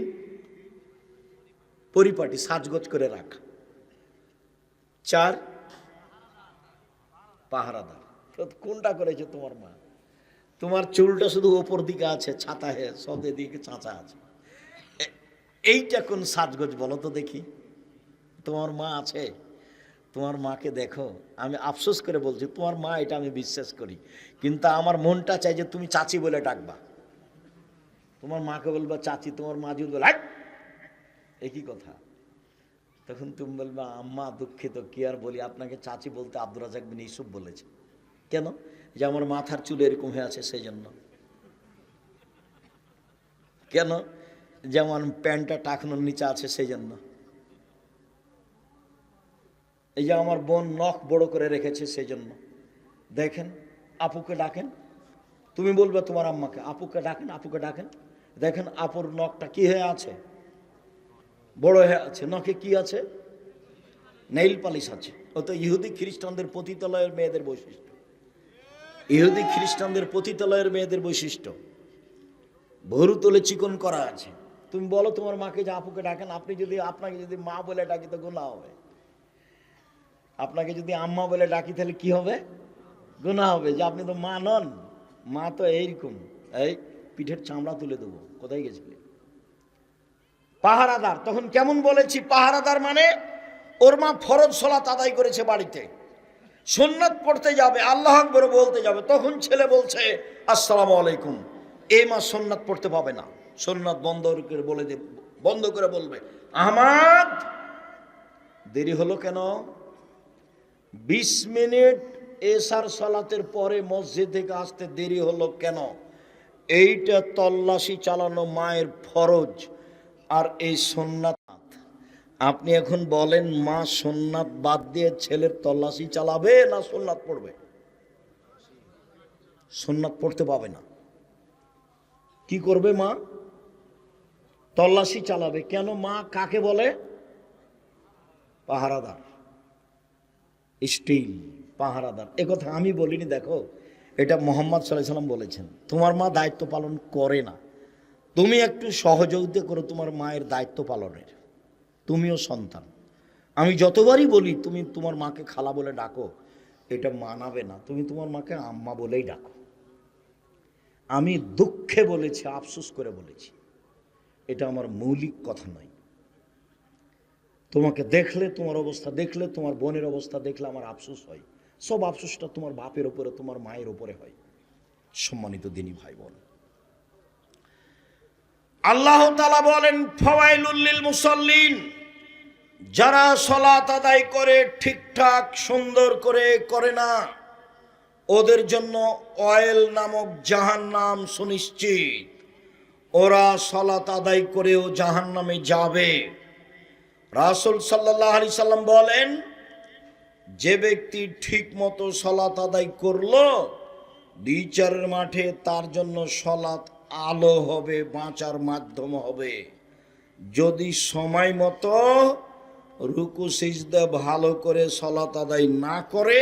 পরিপাটি সাজগোজ করে রাখা, 4 পাহারাদার। কোনটা করেছে তোমার মা? তোমার চুলটা শুধু ওপর দিকে আছে, ছাতা হে সব দিকে চাঁচা আছে। এইটা কোন সাজগোজ বলো তো দেখি? তোমার মা আছে? তোমার মাকে দেখো। আমি আফসোস করে বলছি, তোমার মা, এটা আমি বিশ্বাস করি, কিন্তু আমার মনটা চাই যে তুমি চাচি বলে ডাকবা। তোমার মাকে বলবা চাচি, তোমার মা যদি বলে একই কথা, তখন তুমি বলবা আম্মা দুঃখিত, কি আর বলি, আপনাকে চাচি বলতে আব্দুর রাজাক বিন ইউসুফ বলেছে। কেন? যে আমার মাথার চুল এরকম হয়ে আছে সেই জন্য। কেন? যেমন প্যান্টটা টাকনোর নিচে আছে সেই জন্য। এই যে আমার বোন নখ বড় করে রেখেছে সেই জন্য। দেখেন, আপুকে ডাকেন, তুমি বলবে তোমার আম্মাকে, আপুকে ডাকেন, আপুকে ডাকেন, দেখেন আপুর নখটা কি হয়ে আছে, বড় হয়ে আছে। নখে কি আছে? নেইল পালিশ আছে। ও তো ইহুদি খ্রিস্টানদের পতিতালয়ের মেয়েদের বৈশিষ্ট্য। ইহুদি খ্রিস্টানদের পতিতালয়ের মেয়েদের বৈশিষ্ট্য, ভরু তোলে চিকন করা আছে। তুমি বলো তোমার মাকে যে আপুকে ডাকেন। আপনাকে যদি মা বলে ডাকি তো গুনাহ হবে। আপনাকে যদি আম্মা বলে ডাকি তাহলে কি হবে? গুনাহ হবে, যে আপনি তো মা নন। মা তো এইরকম, এই পিঠের চামড়া তুলে দেবো। কোথায় গেছিলে? পাহারাদার। তখন কেমন বলেছি? পাহারাদার মানে ওর মা ফরজ সালাত আদায় করেছে বাড়িতে, সুন্নাত পড়তে যাবে, আল্লাহু আকবার বলতে যাবে, তখন ছেলে বলছে আসসালামু আলাইকুম। এই মা সুন্নাত পড়তে পাবে না, সুন্নাত বন্ধ করে বলবে আহমদ দেরি হলো কেন? 20 মিনিট এশার সালাতের পরে মসজিদ থেকে আসতে দেরি হলো কেন? এইটা তল্লাশি চালানো মায়ের ফরজ। আর এই সুন্নাত আপনি এখন বলেন, মা সুন্নাত বাদ দিয়ে ছেলের তল্লাশি চালাবে না সুন্নাত পড়বে? সুন্নাত পড়তে পাবে না। কি করবে মা? তল্লাশি চালাবে। কেন? মা কাকে বলে? পাহারাদার, স্টিল পাহারাদার। এ কথা আমি বলিনি, দেখো এটা মুহাম্মদ সাল্লাল্লাহু আলাইহি সাল্লাম বলেছেন। তোমার মা দায়িত্ব পালন করে না, তুমি একটু সহযোগিতা করো তোমার মায়ের দায়িত্ব পালনের। তুমিও সন্তান। আমি যতবারই বলি তুমি তোমার মাকে খালা বলে ডাকো, এটা মানাবে না। তুমি তোমার মাকে আম্মা বলেই ডাকো। আমি দুঃখে বলেছি, আফসোস করে বলেছি, এটা আমার মৌলিক কথা নয়। তোমাকে দেখলে, তোমার অবস্থা দেখলে, তোমার বোনের অবস্থা দেখলে আমার আফসোস হয়। সব আফসোসটা তোমার বাপের উপরে, তোমার মায়ের উপরে হয়। সম্মানিত দিনী ভাই বোন, আল্লাহ তাআলা বলেন ফাওয়াইলুল লিল মুসাল্লিন, যারা সালাত আদায় করে ঠিকঠাক সুন্দর করে করে না, ওদের জন্য অয়েল নামক জাহান্নাম সুনিশ্চিত। ওরা সালাত আদায় করেও জাহান্নামে যাবে। রাসূল সাল্লাল্লাহু আলাইহি সাল্লাম বলেন, যে ব্যক্তি ঠিক মতো সালাত আদায় করলো, বিচারের মাঠে তার জন্য সালাত আলো হবে, বাঁচার মাধ্যম হবে। যদি সময় মতো রুকু সিজদা ভালো করে সালাত আদায় না করে,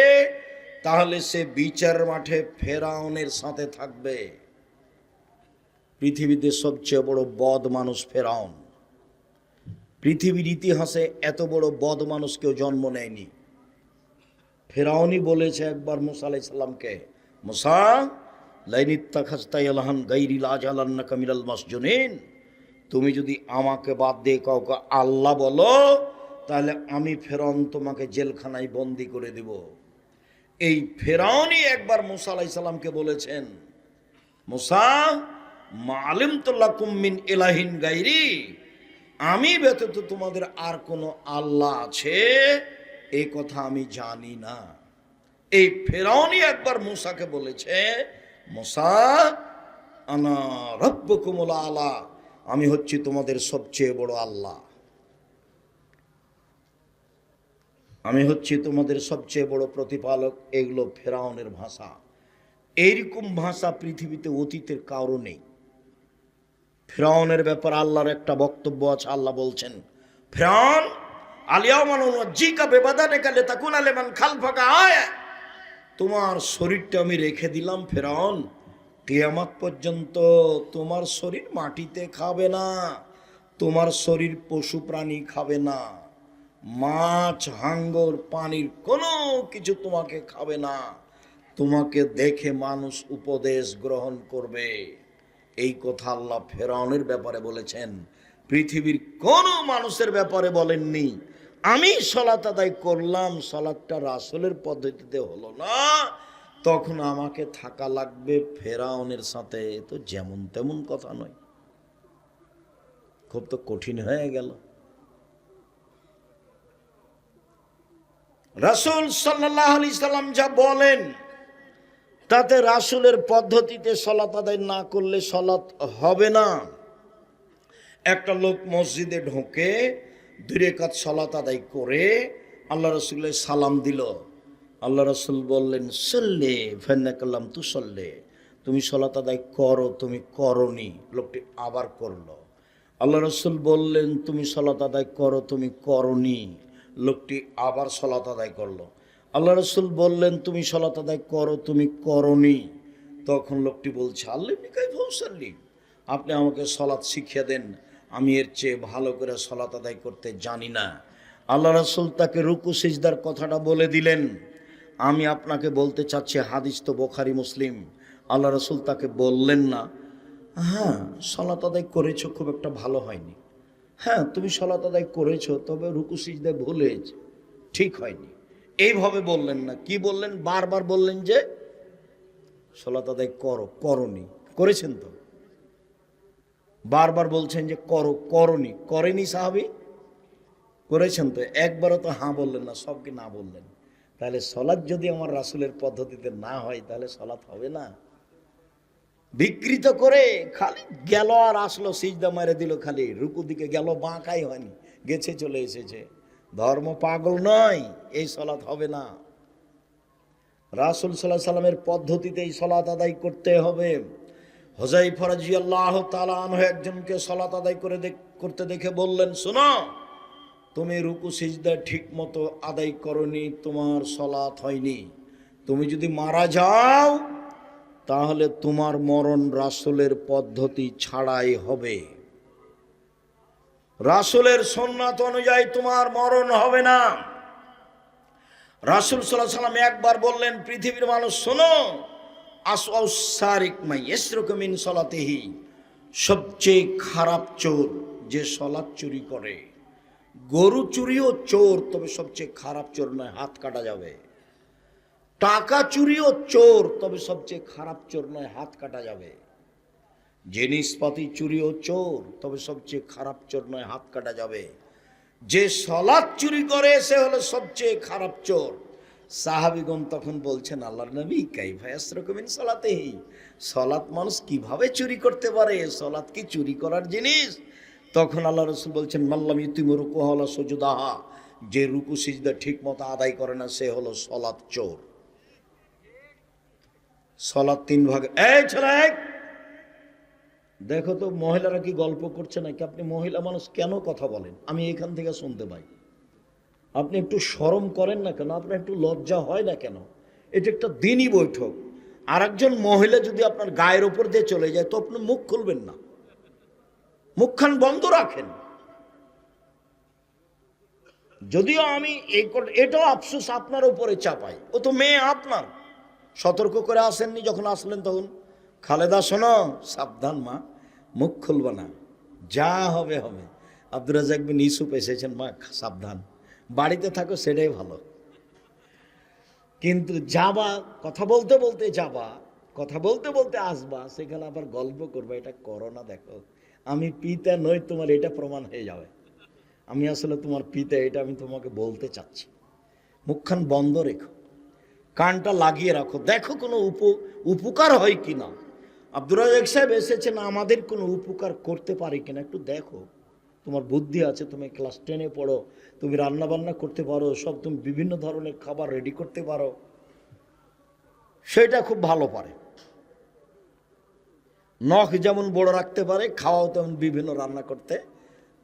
তাহলে সে বিচার মাঠে ফেরাউনের সাথে থাকবে। পৃথিবীতে সবচেয়ে বড় বদ মানুষ ফেরাউন। পৃথিবীর ইতিহাসে এত বড় বদ মানুষ কেউ জন্ম নেয়নি। ফেরাউনই বলেছে একবার মুসা আলাইহিস সালামকে, মুসা লাইনিত্তাখাযতা ইলাহান গায়রি লাজালান্নাকা মিনাল মাসজুনিন, তুমি যদি আমাকে বাদ দিয়ে কাউকে আল্লাহ বলো, তাহলে আমি ফেরাউন তোমাকে জেলখানায় বন্দি করে দেব। এই ফেরাউনই একবার মুসা আলাইহিস সালামকে বলেছেন, মুসা মা আলিমতু লাকুম মিন ইলাহিন গায়রি, আমি ব্যতীত তোমাদের আর কোনো আল্লাহ আছে এই কথা আমি জানি না। এই ফেরাউনই একবার মুসাকে বলেছে, মুসা আনা রাব্বুকুমুল আলা, আমি হচ্ছি তোমাদের সবচেয়ে বড় আল্লাহ, আমি হচ্ছি তোমাদের সবচেয়ে বড় প্রতিপালক। এগুলো ফেরাউনের ভাষা। এইরকম ভাষা পৃথিবীতে অতীতের কারো নেই। ফেরাউনের ব্যাপার আল্লাহর একটা বক্তব্য আছে। আল্লাহ বলছেন, ফেরাউন আলিয়াউমা নুনাজ্জিকা বিবাদানিকা লিতাকুনা লিমান খালফাকা আয়া, তোমার শরীরটা আমি রেখে দিলাম ফেরাউন, কিয়ামত পর্যন্ত তোমার শরীর মাটিতে খাবে না, তোমার শরীর পশু প্রাণী খাবে না, মাছ হাঙ্গর পানির কোনো কিছু তোমাকে খাবে না, তোমাকে দেখে মানুষ উপদেশ গ্রহণ করবে। এই কথা আল্লাহ ফেরাউনের ব্যাপারে বলেছেন, পৃথিবীর কোনো মানুষের ব্যাপারে বলেননি। আমি সালাত আদায় করলাম, সালাতটা রাসূলের পদ্ধতিতে হলো না, তখন আমাকে থাকা লাগবে ফেরাউনের সাথে। তো যেমন তেমন কথা নয়, খুব তো কঠিন হয়ে গেল। রাসূল সাল্লাল্লাহু আলাইহি সাল্লাম যা বলেন, তাতে রাসূলের পদ্ধতিতে সালাত আদায় না করলে সালাত হবে না। একটা লোক মসজিদে ঢোকে, 2 রাকাত সালাত আদায় করে আল্লাহ রাসূলের সালাম দিল। আল্লাহ রাসূল বললেন, সাল্লি ফান্নাকাল্লাম তুসাল্লি, তুমি সালাত আদায় করো, তুমি করনি। লোকটি আবার করলো। আল্লাহ রাসূল বললেন, তুমি সালাত আদায় করো, তুমি করনি। লোকটি আবার সালাত আদায় করলো। আল্লাহ রাসূল বললেন, তুমি সালাত আদায় করো, তুমি করনি। তখন লোকটি বলছে, আল্লিমনি কাইফা উসাল্লি, আপনি আমাকে সালাত শিখিয়ে দেন, আমি এর চেয়ে ভালো করে সালাত আদায় করতে জানি না। আল্লাহ রাসূল তাকে রুকু সিজদার কথাটা বলে দিলেন। আমি আপনাকে বলতে চাচ্ছি, হাদিস তো বুখারী মুসলিম। আল্লাহ রাসূল তাকে বললেন না, হ্যাঁ সালাত আদায় করেছো, খুব একটা ভালো হয়নি। হ্যাঁ তুমি সালাত আদায় করেছো, তবে রুকু সিজদায় ভুলে ঠিক হয়নি। এইভাবে বললেন না। কি বললেন? বারবার বললেন যে সালাত আদায় করো, করনি। করেছেন তো? বারবার বলছেন যে করো, করনি। করেনি সাহাবী? করেছেন তো? একবারও তো হ্যাঁ বললেন না, সবকে না বললেন। তাহলে সালাত যদি আমার রাসূলের পদ্ধতিতে না হয়, তাহলে সালাত হবে না। বিকৃত করে খালি গেল আর আসলো, সিজদা মেরে দিল, খালি রুকু দিকে গেল, বাঁকাই হয়নি, গেছে চলে এসেছে। ধর্ম পাগল নয়, এই সালাত হবে না। রাসূল সাল্লাল্লাহু আলাইহি সাল্লামের পদ্ধতিতেই সালাত আদায় করতে হবে। হুযায়ফা রাদিয়াল্লাহু তাআলা আনহু একজনকে সালাত আদায় করতে দেখে বললেন, শোনো, তুমি রুকু সিজদা ঠিক মতো আদায় করনি, তোমার সালাত হয়নি। তুমি যদি মারা যাও, তাহলে তোমার মরণ রাসূলের পদ্ধতি ছাড়াই হবে। রাসূলের সুন্নাত অনুযায়ী তোমার মরণ হবে না। রাসূল সাল্লাল্লাহু আলাইহি সাল্লাম একবার বললেন, পৃথিবীর মানুষ শোনো, আসওয়াউস সারিক মান ইয়াসরুকু মিন সালাতিহি, সবচেয়ে খারাপ চোর যে সালাত চুরি করে। গরু চুরিও চোর, তবে সবচেয়ে খারাপ চোর নয়, হাত কাটা যাবে। টাকা চুরিও চোর, তবে সবচেয়ে খারাপ চোর নয়, হাত কাটা যাবে। জিনিসপাতি চুরিও চোর, তবে সবচেয়ে খারাপ চোর নয়, হাত কাটা যাবে। যে সলাত চুরি করে সে হলো সবচেয়ে খারাপ চোর। সাহাবীগণ তখন বলছেন, আল্লাহর নবী কাইফা ইয়াসরাকু মিন সালাতিহি, সলাত মানুষ কিভাবে চুরি করতে পারে? সলাত কি চুরি করার জিনিস? তখন আল্লাহ রাসূল বলছেন, মাল্লাম ইউতিমু রুকুহা ওয়ালা সুজুদাহা, যে রুকু সিজদা ঠিক মতো আদায় করে না সে হলো সলাত চোর। সলাত তিন ভাগে। এই ছেলে দেখো তো মহিলারা কি গল্প করছে নাকি? আপনি মহিলা মানুষ কেন কথা বলেন? আমি এখান থেকে শুনতে পাই। আপনি একটু শরম করেন না কেন? আপনার একটু লজ্জা হয় না কেন? এটা একটা দিনই বৈঠক। আর একজন মহিলা যদি আপনার গায়ের উপর দিয়ে চলে যায় তো আপনি মুখ খুলবেন না, মুখখান বন্ধ রাখেন। যদিও আমি এটাও আফসোস আপনার উপরে চাপাই, ও তো মেয়ে আপনার। সতর্ক করে আসেননি? যখন আসলেন তখন, খালেদা শোনো, সাবধান মা, মুখ খুলবা না, যা হবে হবে। আব্দুর রাজ্জাক বিন ইউসুফ এসেছেন, মা সাবধান, বাড়িতে থাকো সেটাই ভালো। কিন্তু যাবা, কথা বলতে বলতে যাবা, কথা বলতে বলতে আসবা, সেখানে আবার গল্প করবা, এটা করো না। দেখো আমি পিতা নই তোমার, এটা প্রমাণ হয়ে যাবে আমি আসলে তোমার পিতা, এটা আমি তোমাকে বলতে চাচ্ছি। মুখখান বন্ধ রেখো, কানটা লাগিয়ে রাখো, দেখো কোনো উপকার হয় কিনা। আব্দুর রাজ্জাক সাহেব এসেছেন, আমাদের কোনো উপকার করতে পারে কিনা একটু দেখো। তোমার বুদ্ধি আছে, তুমি ক্লাস 10-এ পড়ো, তুমি রান্না বান্না করতে পারো, সব তুমি বিভিন্ন ধরনের খাবার রেডি করতে পারো, সেটা খুব ভালো পারে। নখ যেমন বড় রাখতে পারে, খাওয়াও তেমন বিভিন্ন রান্না করতে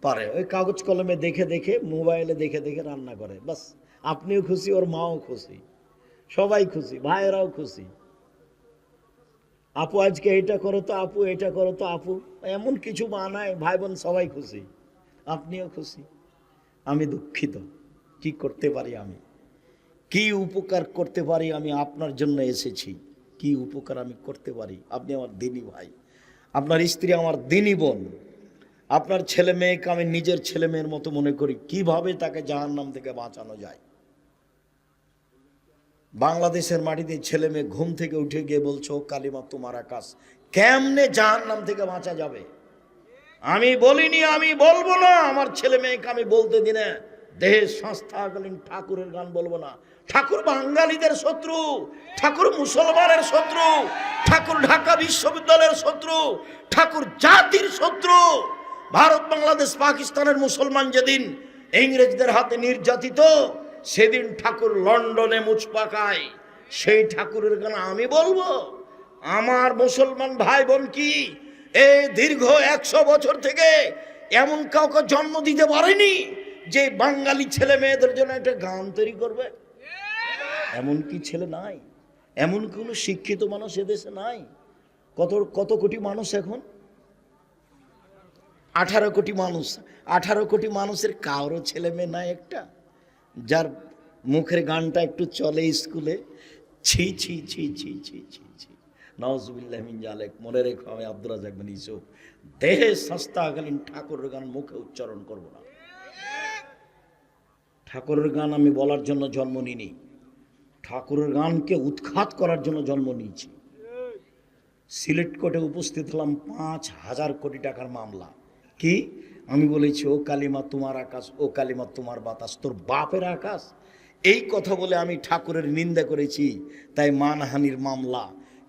পারে। ওই কাগজ কলমে দেখে দেখে, মোবাইলে দেখে দেখে রান্না করে, বাস আপনিও খুশি, ওর মাও খুশি, সবাই খুশি, ভাইয়েরাও খুশি। আপু আজকে এটা করো তো আপু, এটা করো তো আপু, এমন কিছু বানায়, ভাই বোন সবাই খুশি, আপনিও খুশি। আমি দুঃখিত, কি করতে পারি আমি? কি উপকার করতে পারি আমি? আপনার জন্য এসেছি, কি উপকার আমি করতে পারি? আপনি আমার দিনী ভাই, আপনার স্ত্রী আমার দিনী বোন, আপনার ছেলে মেয়েকে আমি নিজের ছেলে মেয়ের মতো মনে করি। কিভাবে তাকে জাহান্নাম থেকে বাঁচানো যায়? বাংলাদেশের মাটিতে ছেলে মেয়ে ঘুম থেকে উঠে গিয়ে বলছো কালিমা তোমার আকাশ, কেমনে জাহান্নাম থেকে বাঁচা যাবে? আমি বলিনি, আমি বলবো না, আমার ছেলে মেয়েকে আমি বলতে দিনে দেহের সংস্থাকালীন ঠাকুরের গান বলবো না। ঠাকুর বাঙালিদের শত্রু, ঠাকুর মুসলমানের শত্রু, ঠাকুর ঢাকা বিশ্ববিদ্যালয়ের শত্রু, ঠাকুর জাতির শত্রু। ভারত বাংলাদেশ পাকিস্তানের মুসলমান যেদিন ইংরেজদের হাতে নির্যাতিত, সেদিন ঠাকুর লন্ডনে মুছ পাকায়, সেই ঠাকুরের গান আমি বলবো? আমার মুসলমান ভাই বোন কি এই দীর্ঘ 100 বছর থেকে এমন কাউকে জন্ম দিতে পারেনি যে বাঙালি ছেলে মেয়েদের জন্য একটা গান তৈরি করবে? এমন কি ছেলে নাই? এমন কোন শিক্ষিত মানুষ এদেশে নাই? কত কোটি মানুষ এখন? 18 কোটি মানুষ। 18 কোটি মানুষের কারো ছেলে মেয়ে নাই একটা, যার মুখের গানটা একটু চলে স্কুলে? ছি ছি ছি ছি ছি ছি ছি, নাউজুবিল্লাহ মিন জালিক। মনে রেখো, আমি আব্দুর রাজ্জাক বিন ইউসুফ দেহে সংস্থাকালীন ঠাকুরের গান মুখে উচ্চারণ করব না। ঠাকুরের গান আমি বলার জন্য জন্ম নিইনি, ঠাকুরের গানকে উৎখাত করার জন্য জন্ম নিয়েছি। সিলেট কোর্টে উপস্থিত হলাম, 5,000 কোটি টাকার মামলা। কি আমি বলেছি, ও কালিমা তোমার আকাশ, ও কালিমা তোমার বাতাস, তোর বাপের আকাশ, এই কথা বলে আমি ঠাকুরের নিন্দা করেছি, তাই মানহানির মামলা।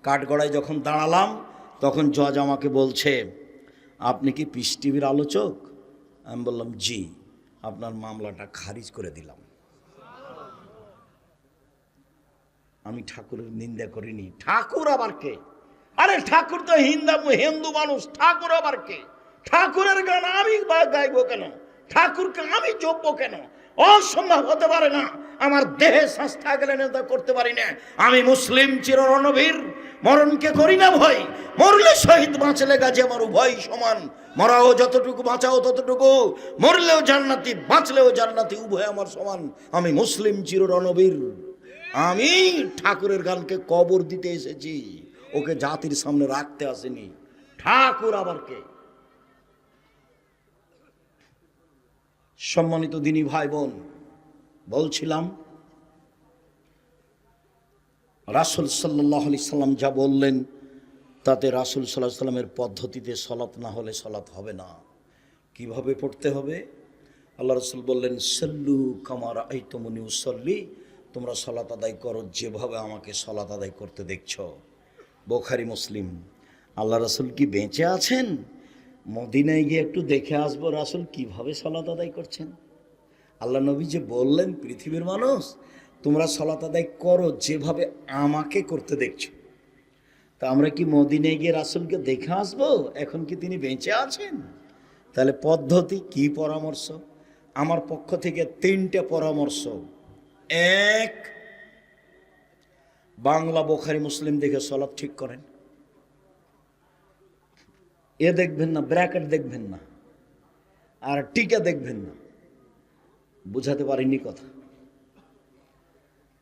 কাঠগড়ায় যখন দাঁড়ালাম তখন জজ আমাকে বলছে, আপনি কি পিস টিভির আলোচক? আমি বললাম জি, আপনার মামলাটা খারিজ করে দিলাম। আমি ঠাকুরের নিন্দা করিনি। ঠাকুর আবার কে? আরে ঠাকুর তো হিন্দু মানুষ, ঠাকুর আবার কে? ঠাকুরের গান আমি গাইবো কেন? ঠাকুরকে আমি জপবো কেন? অসম্ভব হতে পারে না। আমার দেহে সংস্থা গেলে নেতা করতে পারি না। আমি মুসলিম চির রণবীর, মরণকে করি না ভয়, মরলে শহীদ বাঁচলে গাজী আমার উভয় সমান। মরাও যতটুকু, বাঁচাও ততটুকু, মরলেও জান্নাতি বাঁচলেও জান্নাতি, উভয় আমার সমান। আমি মুসলিম চির রণবীর। আমি ঠাকুরের গানকে কবর দিতে এসেছি, ওকে জাতির সামনে রাখতে আসেনি। ঠাকুর আবার কে? সম্মানিত দিনী ভাই বোন, বলছিলাম রাসূল সাল্লাল্লাহু আলাইহি সাল্লাম যা বললেন তাতে রাসূল সাল্লাল্লাহু আলাইহি সাল্লামের পদ্ধতিতে সলাত না হলে সলাত হবে না। কিভাবে পড়তে হবে? আল্লাহ রসুল বললেন, সল্লু কামা রাআইতুমুনি উসাল্লি, তোমরা সালাত আদায় করো যেভাবে আমাকে সালাত আদায় করতে দেখছ। বুখারী মুসলিম। আল্লাহ রসুল কি বেঁচে আছেন? মদিনায় গিয়ে একটু দেখে আসবো রাসূল কিভাবে সালাত আদায় করছেন। আল্লাহ নবী যে বললেন, পৃথিবীর মানুষ তোমরা সালাত আদায় করো যেভাবে আমাকে করতে দেখছো। তা আমরা কি মদিনায় গিয়ে রাসূলকে দেখে আসবো? এখন কি তিনি বেঁচে আছেন? তাহলে পদ্ধতি কি, পরামর্শ? আমার পক্ষ থেকে 3টে পরামর্শ। এক, বাংলা বুখারী মুসলিম দেখে সালাত ঠিক করেন। এ দেখবেন না, ব্র্যাকেট দেখবেন না, আর টিকা দেখবেন না। বুঝাতে পারিনি কথা।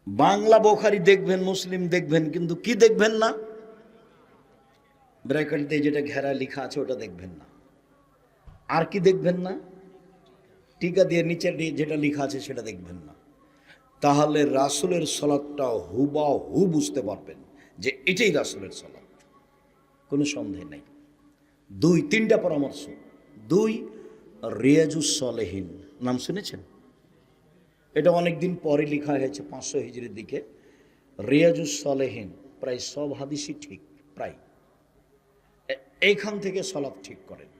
বাংলা বুখারী দেখবেন, মুসলিম দেখবেন, কিন্তু কি দেখবেন না? ব্র্যাকেট দিয়ে যেটা ঘেরা লেখা আছে ওটা দেখবেন না। আর কি দেখবেন না? টিকা দিয়ে নিচে যেটা লেখা আছে সেটা দেখবেন না। তাহলে রাসূলের সালাতটা হুবাহু বুঝতে পারবেন যে এটাই রাসূলের সালাত, কোনো সন্দেহ নেই। 3টা পরামর্শ। 2, রিয়াজুস সালেহিন নাম শুনেছেন? এটা অনেকদিন পরে লেখা হয়েছে, 500 হিজরির দিকে। রিয়াজুস সালেহিন প্রায় সব হাদিসই ঠিক, প্রায়। এইখান থেকে সালাত ঠিক করেন,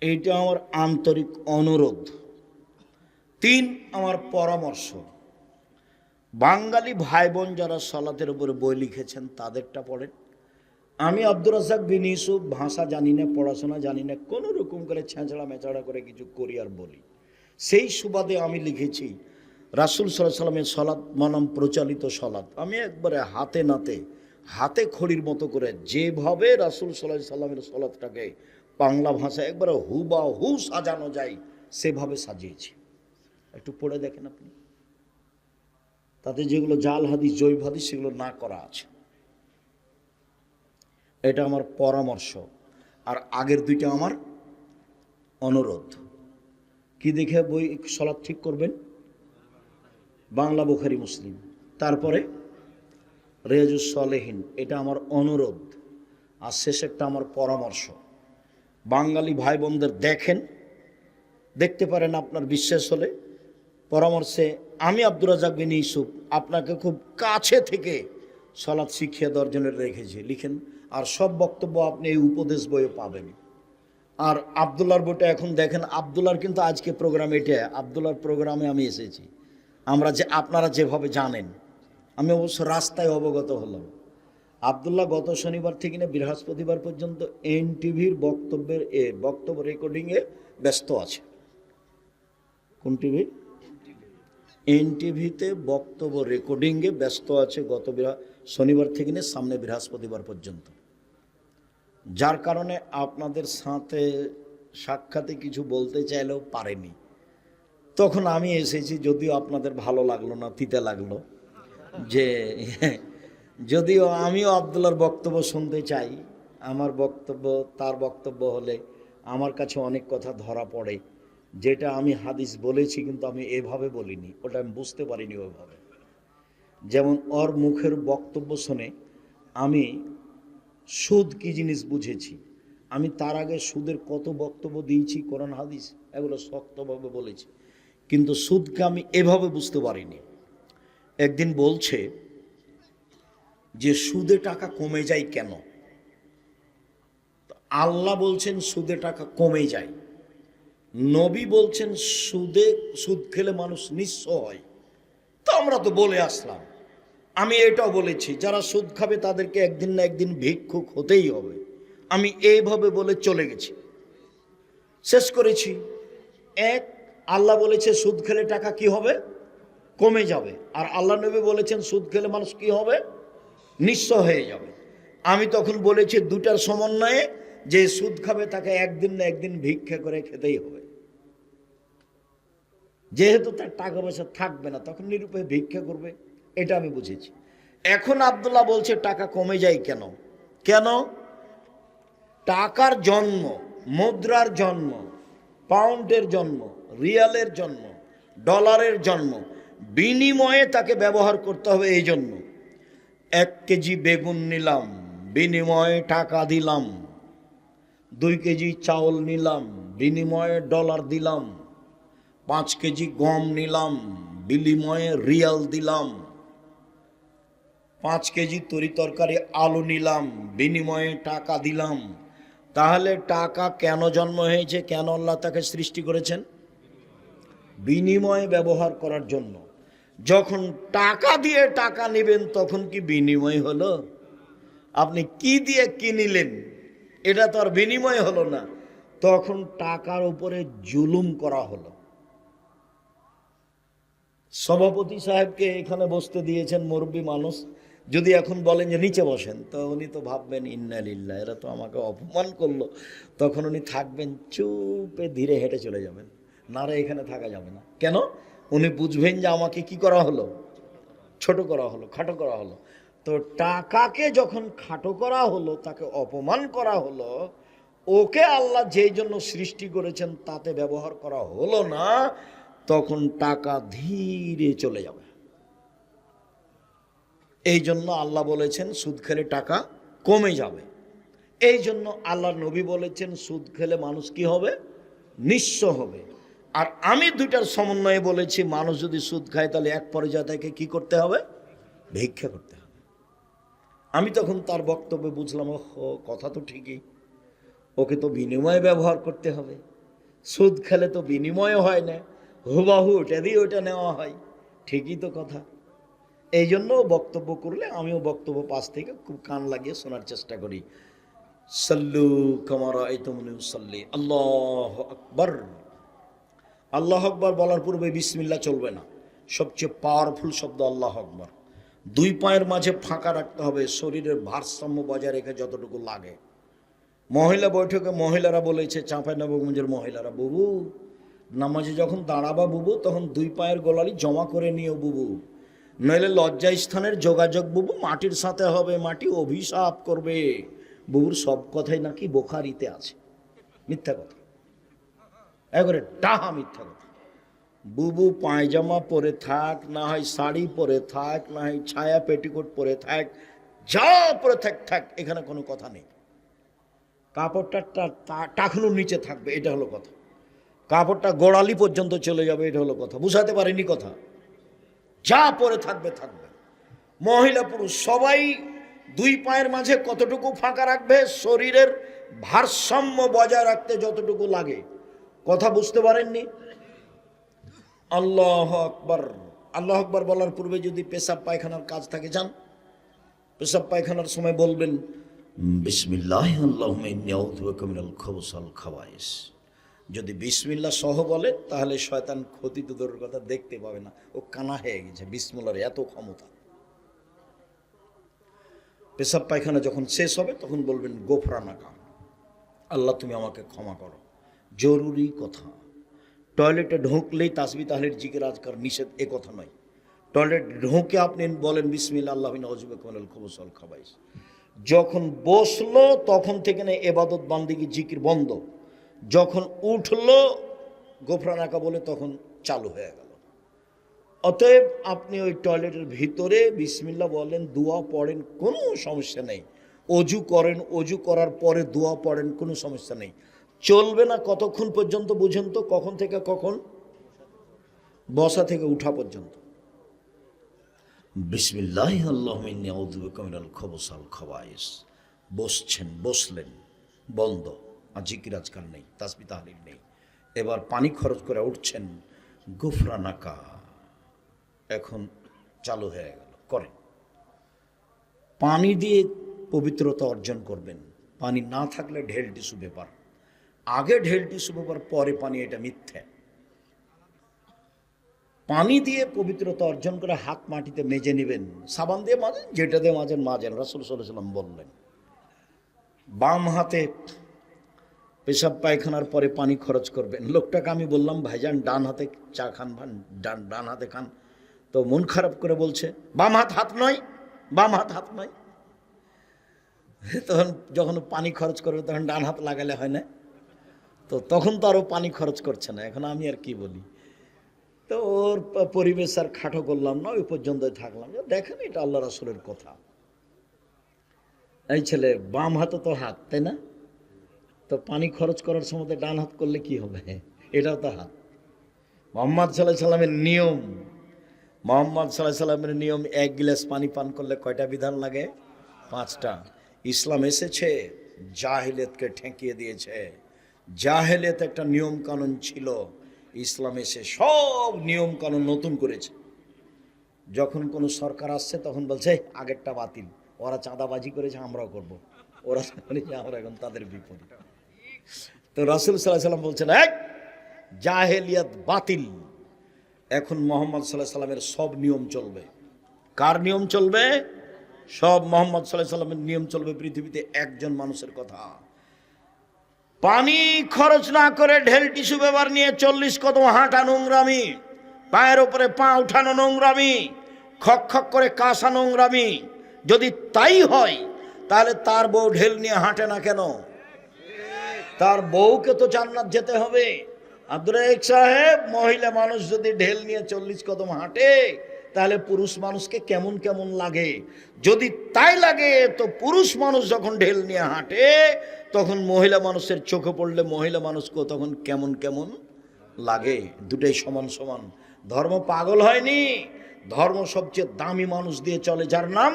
এইটা আমার আন্তরিক অনুরোধ। 3, আমার পরামর্শ, বাঙালি ভাই বোন যারা সালাতের উপরে বই লিখেছেন তাদেরটা পড়েন। আমি আব্দুর রাজ্জাক বিন ইউসুফ ভাষা জানি না, পড়াশোনা জানি না, কোনো রকম করে ছেঁচড়া মেচড়া করে কিছু করি আর বলি। সেই সুবাদে আমি লিখেছি রাসূল সাল্লাল্লাহু আলাইহি সাল্লামের সালাত মানাম প্রচলিত সালাত। আমি একবারে হাতে নাতে, হাতে খড়ির মতো করে যেভাবে রাসূল সাল্লাল্লাহু আলাইহি সাল্লামের সালাতটাকে বাংলা ভাষায় একবারে হুবাহু সাজানো যায় সেভাবে সাজিয়েছি। একটু পড়ে দেখেন আপনি, তাতে যেগুলো জাল হাদিস, জৈব হাদিস সেগুলো না করা আছে। এটা আমার পরামর্শ। আর আগের 2টা আমার অনুরোধ। কি দেখে বই সালাত ঠিক করবেন? বাংলা বুখারী মুসলিম, তারপরে রিয়াজুস সালেহিন, এটা আমার অনুরোধ। আর শেষেরটা আমার পরামর্শ। বাঙালি ভাই বোনদের দেখেন, দেখতে পারেন আপনার বিশ্বাস হলে। পরামর্শে আমি আব্দুর রাজ্জাক বিন ইউসুফ আপনাকে খুব কাছে থেকে সালাত শিখিয়ে দেওয়ার জন্য রেখেছি, লিখেন। আর সব বক্তব্য আপনি এই উপদেশ বইয়ে পাবেন। আর আবদুল্লাহর বইটা এখন দেখেন। আবদুল্লাহর কিন্তু আজকে প্রোগ্রাম এটা, আবদুল্লাহর প্রোগ্রামে আমি এসেছি। আপনারা যেভাবে জানেন, আমি অবশ্য রাস্তায় অবগত হলাম। আবদুল্লাহ গত শনিবার থেকে না বৃহস্পতিবার পর্যন্ত এনটিভির বক্তব্য রেকর্ডিংয়ে ব্যস্ত আছে। কোন টিভি? এনটিভিতে বক্তব্য রেকর্ডিংয়ে ব্যস্ত আছে গত শনিবার থেকে নিয়ে সামনে বৃহস্পতিবার পর্যন্ত। যার কারণে আপনাদের সাথে সাক্ষাতে কিছু বলতে চাইলেও পারেনি। তখন আমি এসেছি, যদিও আপনাদের ভালো লাগলো না, তিতে লাগলো, যে যদিও আমিও আবদুল্লাহর বক্তব্য শুনতে চাই। আমার বক্তব্য তার বক্তব্য হলে আমার কাছে অনেক কথা ধরা পড়ে, যেটা আমি হাদিস বলেছি কিন্তু আমি এভাবে বলিনি, ওটা আমি বুঝতে পারিনি ওইভাবে। যেমন ওর মুখের বক্তব্য শুনে আমি সুদ কি জিনিস বুঝেছি। আমি তার আগে সুদের কত বক্তব্য দিয়েছি, কোরআন হাদিস এগুলো শক্তভাবে বলেছি, কিন্তু সুদকে আমি এভাবে বুঝতে পারিনি। একদিন বলছে যে সুদে টাকা কমে যায় কেন? আল্লাহ বলছেন সুদে টাকা কমে যায়, নবী বলছেন সুদ খেলে মানুষ নিঃস্ব হয়। তো আমরা তো বলে আসলাম, আমি এটাও বলেছি যারা সুদ খাবে তাদেরকে একদিন না একদিন ভিক্ষুক হতেই হবে। আমি এইভাবে বলে চলে গেছি, শেষ করেছি। আল্লাহ বলেছে সুদ খেলে টাকা কি হবে? কমে যাবে। আর আল্লাহ নবী বলেছেন সুদ খেলে মানুষ কি হবে? নিঃস্ব হয়ে যাবে। আমি তখন বলেছি 2টার সমন্বয়ে, যে সুদ খাবে তাকে একদিন না একদিন ভিক্ষা করে খেতেই হবে। যেহেতু তার টাকা পয়সা থাকবে না, তখন নিরুপায় ভিক্ষা করবে, এটা আমি বুঝেছি। এখন আব্দুল্লাহ বলছে টাকা কমে যায় কেন? কেন? টাকার জন্ম, মুদ্রার জন্ম, পাউন্ডের জন্ম, রিয়ালের জন্ম, ডলারের জন্ম, বিনিময়ে তাকে ব্যবহার করতে হবে। এই জন্য 1 কেজি বেগুন নিলাম, বিনিময়ে টাকা দিলাম। 2 কেজি চাউল নিলাম, বিনিময়ে ডলার দিলাম, 5 কেজি গম নিলাম, বিনিময়ে রিয়াল দিলাম, 5 কেজি তরি তরকারি আলু নিলাম, বিনিময়ে টাকা দিলাম। তাহলে টাকা কেন জন্ম হয়েছে, কেন আল্লাহ তাকে সৃষ্টি করেছেন? বিনিময়ে ব্যবহার করার জন্য। যখন টাকা দিয়ে টাকা নেবেন তখন কি বিনিময় হলো? আপনি কি দিয়ে কি নিলেন, এটা তো আর বিনিময় হলো না, তখন টাকার উপরে জুলুম করা হলো। সভাপতি সাহেবকে এখানে বসতে দিয়েছেন, মুরব্বী মানুষ, যদি এখন বলেন যে নিচে বসেন, তো উনি তো ভাববেন ইন্না লিল্লাহ, এরা তো আমাকে অপমান করলো। তখন উনি থাকবেন চুপে, ধীরে হেঁটে চলে যাবেন, না রে এখানে থাকা যাবে না। কেন? উনি বুঝবেন যে আমাকে কি করা হলো, ছোট করা হলো, খাটো করা হলো। তো টাকাকে যখন খাটো করা হলো, তাকে অপমান করা হলো, ওকে আল্লাহ যেই জন্য সৃষ্টি করেছেন তাতে ব্যবহার করা হলো না, তখন টাকা ধীরে চলে যাবে। এই জন্য আল্লাহ বলেছেন সুদ খেলে টাকা কমে যাবে। এই জন্য আল্লাহর নবী বলেছেন সুদ খেলে মানুষ কি হবে? নিঃস্ব হবে। আর আমি দুইটার সমন্বয়ে বলেছি, মানুষ যদি সুদ খায় তাহলে এক পর্যায়ে তাকে কি করতে হবে? ভিক্ষা করতে হবে। আমি তখন তার বক্তব্যে বুঝলাম, ও কথা তো ঠিকই, ওকে তো বিনিময়ে ব্যবহার করতে হবে। সুদ খেলে তো বিনিময় হয় না, হুবাহু এটা দিয়ে ওইটা নেওয়া হয়, ঠিকই তো কথা। এই জন্য বক্তব্য করলে আমিও বক্তব্য পাশ থেকে খুব কান লাগিয়ে শোনার চেষ্টা করি। সাল্লু কামা রাআইতুমুনি উসাল্লি। আল্লাহু আকবার। আল্লাহ আকবার বলার পূর্বে বিসমিল্লাহ চলবে না। সবচেয়ে পাওয়ারফুল শব্দ আল্লাহ আকবার। 2 পায়ের মাঝে ফাঁকা রাখতে হবে, শরীরের ভারসাম্য বজায় রেখে যতটুকু লাগে। মহিলা বৈঠকে মহিলারা বলেছে, চাঁপাইনবাবগঞ্জের মহিলারা, বুবু নামাজে যখন দাঁড়াবা বুবু, তখন 2 পায়ের গোলালি জমা করে নিও বুবু, নইলে লজ্জা স্থানের যোগাযোগ বুবু মাটির সাথে হবে, মাটি অভিশাপ করবে। বুবুর সব কথাই নাকি বোখারিতে আছে। মিথ্যা কথা, একবারে টাহা মিথ্যা কথা। বুবু পায়জামা পরে থাক, না হয় শাড়ি পরে থাক, না হয় ছায়া পেটিকোট পরে থাক, যা পরে থাক থাক, এখানে কোনো কথা নেই। কাপড়টা টাকনুর নিচে থাকবে, এটা হলো কথা। কাপড়টা গোড়ালি পর্যন্ত চলে যাবে, এটা হলো কথা। বুঝাতে পারিনি কথা? যা পরে থাকবে থাকবে। মহিলা পুরুষ সবাই 2 পায়ের মাঝে কতটুকু ফাঁকা রাখবে? শরীরের ভারসাম্য বজায় রাখতে যতটুকু লাগে। কথা বুঝতে পারেননি? আল্লাহ আকবার। আল্লাহ আকবার বলার পূর্বে যদি পেশাব পায়খানার কাজ থাকে, যান পেশাব পায়খানার সময় বলবেন বিসমিল্লাহ আল্লাহুম্মা ইন্নী আউযু বিকা মিনাল খুবুসি ওয়াল খাবায়েস। যদি বিসমিল্লাহ সহ বলে তাহলে শয়তান ক্ষতি তো দূরের কথা দেখতে পাবে না, ও কানা হয়ে গেছে, বিসমিল্লাহর এত ক্ষমতা। পেশাব পায়খানা যখন শেষ হবে তখন বলবেন গোফরানাকা, আল্লাহ তুমি আমাকে ক্ষমা করো। জরুরি কথা। টয়লেটে ঢুকলেই তাসবিহ তাহলিল জিকির আজকার নিষেধ, এ কথা নয়। টয়লেট ঢুকে আপনি বলেন বিসমিল্লাহ আল্লাহু আউযু বিকা মিনাল খুবুসি ওয়াল খাবায়েস। যখন বসলো তখন থেকে না ইবাদত বান্দিগি জিকির বন্ধ, যখন উঠলো গোফরানাকা বলে তখন চালু হয়ে গেল। অতএব আপনি ওই টয়লেটের ভিতরে বিসমিল্লাহ বলেন, দোয়া পড়েন, কোনো সমস্যা নেই। অজু করেন, অজু করার পরে দোয়া পড়েন, কোনো সমস্যা নেই। চলবে না কতক্ষণ পর্যন্ত বুঝেন তো? কখন থেকে কখন? বসা থেকে উঠা পর্যন্ত। বিসমিল্লাহ আল্লাহুম্মা ইন্নী আউযু বিকা মিনাল খুবুসি ওয়াল খাবায়েস। বসছেন, বসলেন, বন্ধ, আর জিকির আজকাল নেই, তাসবিহ তাহলিল নেই। এবার পানি খরচ করে উঠছেন, গুফরানাকা এখন চালু হয়ে গেল, করেন। পানি দিয়ে পবিত্রতা অর্জন করবেন। পানি না থাকলে ঢেল টিস্যু ব্যাপার, আগে ঢেল টিস্যু ব্যাপার, পরে পানি, এটা মিথ্যে। পানি দিয়ে পবিত্রতা অর্জন করে হাত মাটিতে মেজে নেবেন, সাবান দিয়ে মাজেন, যেটা দিয়ে মাজেন মাজেন, রাসূল সাল্লাল্লাহু আলাইহি ওয়াসাল্লাম বললেন। বাম হাতে পেশাব পায়খানার পরে পানি খরচ করবেন। লোকটাকে আমি বললাম, ভাইজান ডান হাতে চা খান, ডান হাতে খান, তো মন খারাপ করে বলছে বাম হাত হাত নয়, বাম হাত হাত নয়। তখন যখন পানি খরচ করবে তখন ডান হাত লাগালে হয় না, তো তখন তো আরও পানি খরচ করছে না। এখন আমি আর কি বলি? তো ওর পরিবেশ আর খাটো করলাম না, ওই পর্যন্তই থাকলাম। দেখেন, এটা আল্লাহ রাসূলের কথা। এই ছেলে বাম হাতে তো হাত, তাই না? তো পানি খরচ করার সময় ডান হাত করলে কি হবে? এটাও তো হাত। মোহাম্মদ সাল্লাল্লাহু আলাইহি সাল্লামের নিয়ম, মোহাম্মদ সাল্লাল্লাহু আলাইহি সাল্লামের নিয়ম, এক গ্লাস পানি পান করলে কয়টা বিধান লাগে? 5টা। ইসলাম এসেছে জাহেলিয়াতকে ঠেকিয়ে দিয়েছে। জাহেলিয়াত একটা নিয়ম কানুন ছিল, ইসলাম এসে সব নিয়ম কানুন নতুন করেছে। যখন কোনো সরকার আসছে তখন বলছে আগেরটা বাতিল, ওরা চাঁদাবাজি করেছে আমরাও করব, ওরা করেছে আমরা এখন তাদের বিপরীত। তো রাসূল সাল্লাল্লাহু আলাইহি সাল্লাম বলছেন এক জাহেলিয়াত বাতিল, এখন মোহাম্মদ সাল্লাল্লাহু আলাইহি সাল্লামের সব নিয়ম চলবে। কার নিয়ম চলবে? সব মোহাম্মদ সাল্লাল্লাহু আলাইহি সাল্লামের নিয়ম চলবে। পৃথিবীতে একজন মানুষের কথা, পানি খরচ না করে ঢেল টিস্যু ব্যবহার নিয়ে 40 কদম হাঁটা নোংরামি, পায়ের উপরে পা উঠানো নোংরামি, খক খক করে কাশা নোংরামি। যদি তাই হয় তাহলে তার বউ ঢেল নিয়ে হাঁটে না কেন? তার বউকে তো জান্নাত যেতে হবে। আব্দুর রাজ্জাক সাহেব, মহিলা মানুষ যদি ঢেল নিয়ে 40 কদম হাঁটে তাহলে পুরুষ মানুষকে কেমন কেমন লাগে? যদি তাই লাগে তো পুরুষ মানুষ যখন ঢেল নিয়ে হাঁটে তখন মহিলা মানুষের চোখে পড়লে মহিলা মানুষকে তখন কেমন কেমন লাগে? দুটাই সমান সমান। ধর্ম পাগল হয়নি, ধর্ম সবচেয়ে দামি মানুষ দিয়ে চলে যার নাম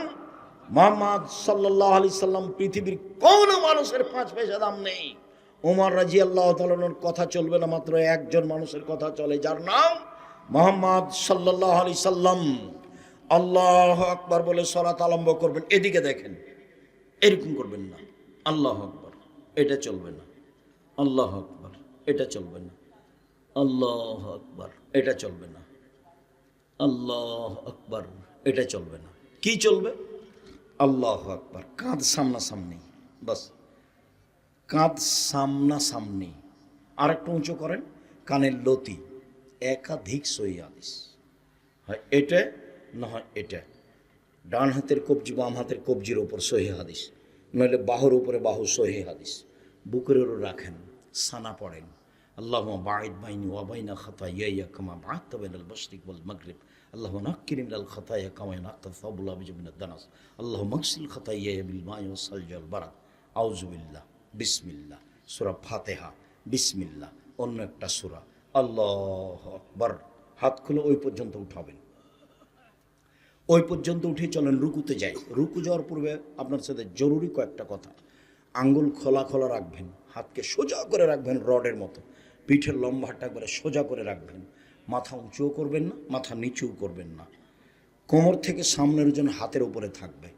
মুহাম্মদ সাল্লাল্লাহু আলাইহি সাল্লাম। পৃথিবীর কোনো মানুষের 5 পয়সা দাম নেই। ওমর রাদিয়াল্লাহু তাআলার কথা চলবে না, মাত্র একজন মানুষের কথা চলে যার নাম মুহাম্মদ সাল্লাল্লাহু আলাইহি সাল্লাম। আল্লাহু আকবার বলে সালাত আরম্ভ করবেন, এদিকে দেখেন, এরকম করবেন না। আল্লাহু আকবার, এটা চলবে না। আল্লাহু আকবার, এটা চলবে না। আল্লাহু আকবার, এটা চলবে না। আল্লাহু আকবার, এটা চলবে না। কি চলবে? আল্লাহু আকবার, কাঁধ সামনাসামনি, বাস কাঁধ সামনাসামনি। আর একটু উঁচু করেন, কানের লতি। একাধিক সহিহ হাদিস, হয় এটা না হয় এটা। ডান হাতের কবজি বাম হাতের কবজির ওপর সহিহ হাদিস, নইলে বাহুর উপরে বাহু সহিহ হাদিস। বুকের ওপর রাখেন, সানা পড়েন, আল্লাহুম্মা বাঈদ বাইনি ওয়া বাইনা খাতায়ায়া কামা বা'আদতা বাইনাল মাশরিক ওয়াল মাগরিব, আল্লাহুম্মা নাক্কিনি মিনাল খাতায়া কামা ইয়ানক্কা সাবুল আবিজ মিনাদ দানাস, আল্লাহুম্মা আগসিল খাতায়ায়া বিল মা'i ওয়াস সালজি ওয়াল বারাদ, আউযু বিল্লাহ, বিসমিল্লাহ। সূরা ফাতিহা, বিসমিল্লাহ। অন্য একটা সূরা, আল্লাহু আকবার। হাত খুলে ওই পর্যন্ত উঠাবেন, ওই পর্যন্ত উঠে চলেন রুকুতে যাই। রুকু যাওয়ার পূর্বে আপনার সাথে জরুরি কয়েকটা কথা। আঙ্গুল খোলা খোলা রাখবেন, হাতকে সোজা করে রাখবেন রডের মতো, পিঠের লম্বাটা একবারে সোজা করে রাখবেন। মাথা উঁচুও করবেন না, মাথা নিচুও করবেন না। কোমর থেকে সামনের ওজন হাতের উপরে থাকবে,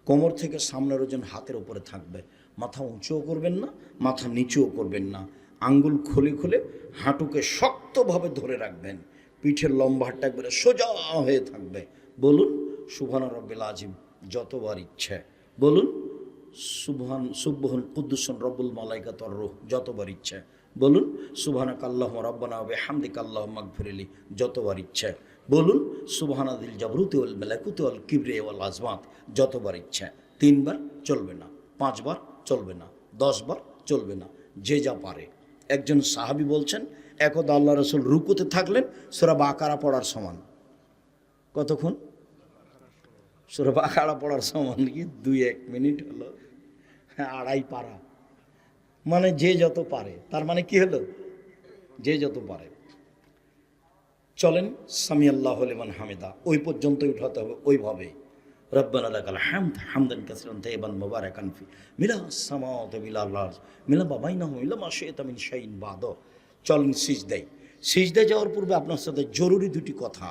কোমর থেকে সামনের ওজন হাতের উপরে থাকবে। মাথা উঁচুও করবেন না, মাথা নিচুও করবেন না। আঙ্গুল খুলে খুলে হাঁটুকে শক্তভাবে ধরে রাখবেন, পিঠের লম্বাটা একবারে সোজা হয়ে থাকবে। বলুন সুবহান রাব্বিল আযীম যতবার ইচ্ছে, বলুন সুবহান কুদ্দুসুন রব্বুল মালাইকাতু ওয়ার রূহ যতবার ইচ্ছে, বলুন সুবহানাকা আল্লাহুম্মা রাব্বানা ওয়া বিহামদিকা আল্লাহুম্মা ইগফিরলি যতবার ইচ্ছে, বলুন সুবহানাদিল জাবরুতি ওয়াল মালাকুতি ওয়াল কিবরিয়া ওয়াল আযমাত যতবার ইচ্ছে। 3 বার চলবে না, 5 বার চলবে না, 10 বার চলবে না, যে যা পারে। একজন সাহাবী বলছেন, একদা আল্লাহ রাসূল রুকুতে থাকলেন সূরা বাকারা পড়ার সমান। কতক্ষণ? সূরা বাকারা পড়ার সমান কি 2-1 মিনিট হলো? 2.5 পারা, মানে যে যত পারে। তার মানে কি হলো? যে যত পারে। চলেন সামি আল্লাহু লিমান হামিদা, ওই পর্যন্তই উঠাতে হবে ওইভাবে। রব্বানা লাকাল হামদ হামদান কাসীরান তাইয়িবান মুবারাকান ফি মিলাস সামাওয়াতি ওয়াল আরদ মিলা মা বাইনাহুম ইলা মা শাইতা মিন শাইইন বাদ। চলেন সিজদায়। সিজদায় যাওয়ার পূর্বে আপনার সাথে জরুরি 2টি কথা।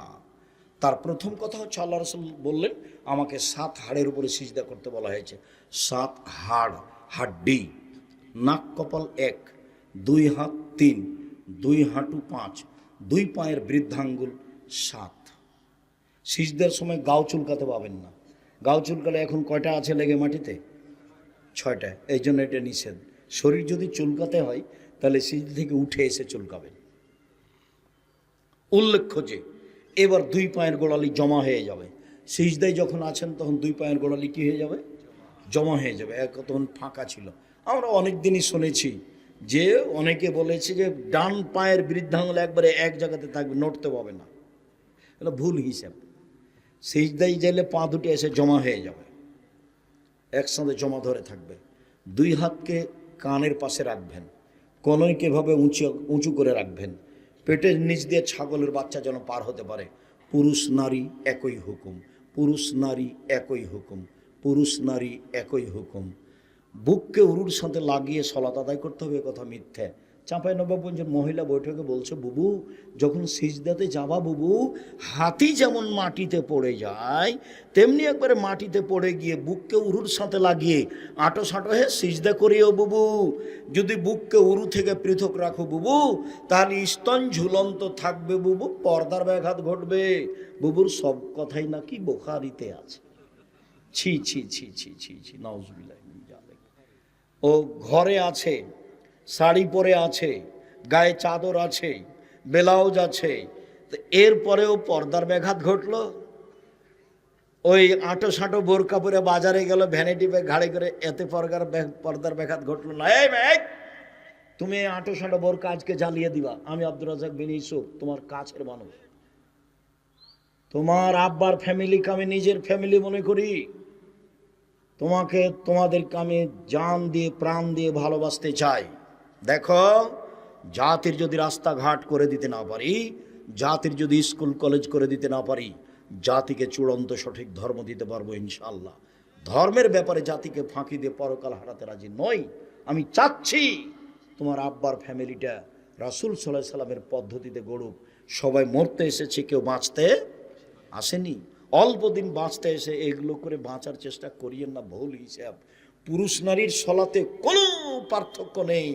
তার প্রথম কথা হচ্ছে, আল্লাহ রাসূল বললেন আমাকে 7 হাড়ের উপরে সিজদা করতে বলা হয়েছে। 7 হাড়, হাড্ডি। নাক কপাল 1, 2 হাত 3, 2 হাঁটু 5, 2 পায়ের বৃদ্ধাঙ্গুল 7। সিজদার সময় গাও চুলকাতে পাবেন না। গাও চুলকালে এখন কয়টা আছে লেগে মাটিতে? 6টা। এই জন্য এটা নিষেধ। শরীর যদি চুলকাতে হয় তাহলে সিজদা থেকে উঠে এসে চুলকাবেন। উল্লেখ্য যে এবার 2 পায়ের গোড়ালি জমা হয়ে যাবে। সিজদায় যখন আছেন তখন 2 পায়ের গোড়ালি কী হয়ে যাবে? জমা হয়ে যাবে। তখন ফাঁকা ছিল। আমরা অনেক দিনই শুনেছি যে অনেকে বলেছে যে ডান পায়ের বৃদ্ধাঙ্গুল একবারে এক জায়গাতে থাকবে, নড়তে পাবে না। এটা ভুল হিসাব। সিজদায় গেলে পা দুটি এসে জমা হয়ে যাবে, একসাথে জমা ধরে থাকবে। 2 হাতকে কানের পাশে রাখবেন, কনুইকে এভাবে উঁচু উঁচু করে রাখবেন, পেটের নিচ দিয়ে ছাগলের বাচ্চা যেন পার হতে পারে। পুরুষ নারী একই হুকুম, পুরুষ নারী একই হুকুম, পুরুষ নারী একই হুকুম। বুককে উরুর সাথে লাগিয়ে সলাত আদায় করতে হবে, কথা মিথ্যে। চাঁপাইনবাবগঞ্জের মহিলা বৈঠকে বলছে, বুবু যখন সিজদাতে যাবা বুবু, হাতি যেমন মাটিতে পড়ে যায় তেমনি একবারে মাটিতে পড়ে গিয়ে বুককে উরুর সাথে লাগিয়ে আঁটো সাঁটো হয়ে সিজদা করিও বুবু। যদি বুককে উরু থেকে পৃথক রাখো বুবু, তাহলে স্তন ঝুলন্ত থাকবে বুবু, পর্দার ব্যাঘাত ঘটবে। বুবুর সব কথাই নাকি বুখারীতে আছে। ছি ছি ছি ছি ছি ছি, নাউজুবিল্লাহ। ও ঘরে আছে, শাড়ি পরে আছে, গায়ে চাদর আছে, ব্লাউজ আছে, তো এরপরেও পর্দার ব্যাঘাত ঘটলো। ওই আঁটো সাঁটো বোরকা পরে বাজারে গেল, ভ্যানিটি ব্যাগ ঘাড়ে করে, এতে পর্দার ব্যাঘাত ঘটলো না। এই মেঘ, তুমি এই আঁটো সাঁটো বোরকা আজকে জ্বালিয়ে দিবা। আমি আব্দুর রাজ্জাক বিন ইউসুফ, তোমার কাছের মানুষ, তোমার আব্বার ফ্যামিলিকে আমি নিজের ফ্যামিলি মনে করি। তোমাকে তোমাদেরকে আমি জান দিয়ে প্রাণ দিয়ে ভালোবাসতে চাই। দেখো, জাতির যদি রাস্তাঘাট করে দিতে না পারি, জাতির যদি স্কুল কলেজ করে দিতে না পারি, জাতিকে চূড়ান্ত সঠিক ধর্ম দিতে পারবো ইনশাআল্লাহ। ধর্মের ব্যাপারে জাতিকে ফাঁকি দিয়ে পরকাল হারাতে রাজি নই। আমি চাচ্ছি তোমার আব্বার ফ্যামিলিটা রাসূল সাল্লাল্লাহু আলাইহি সাল্লামের পদ্ধতিতে গড়ুক। সবাই মরতে এসেছে, কেউ বাঁচতে আসেনি। অল্প দিন বাঁচতে এসে এগুলো করে বাঁচার চেষ্টা করিয়েন না, ভুল হিসাব। পুরুষ নারীর সলাতে কোনো পার্থক্য নেই।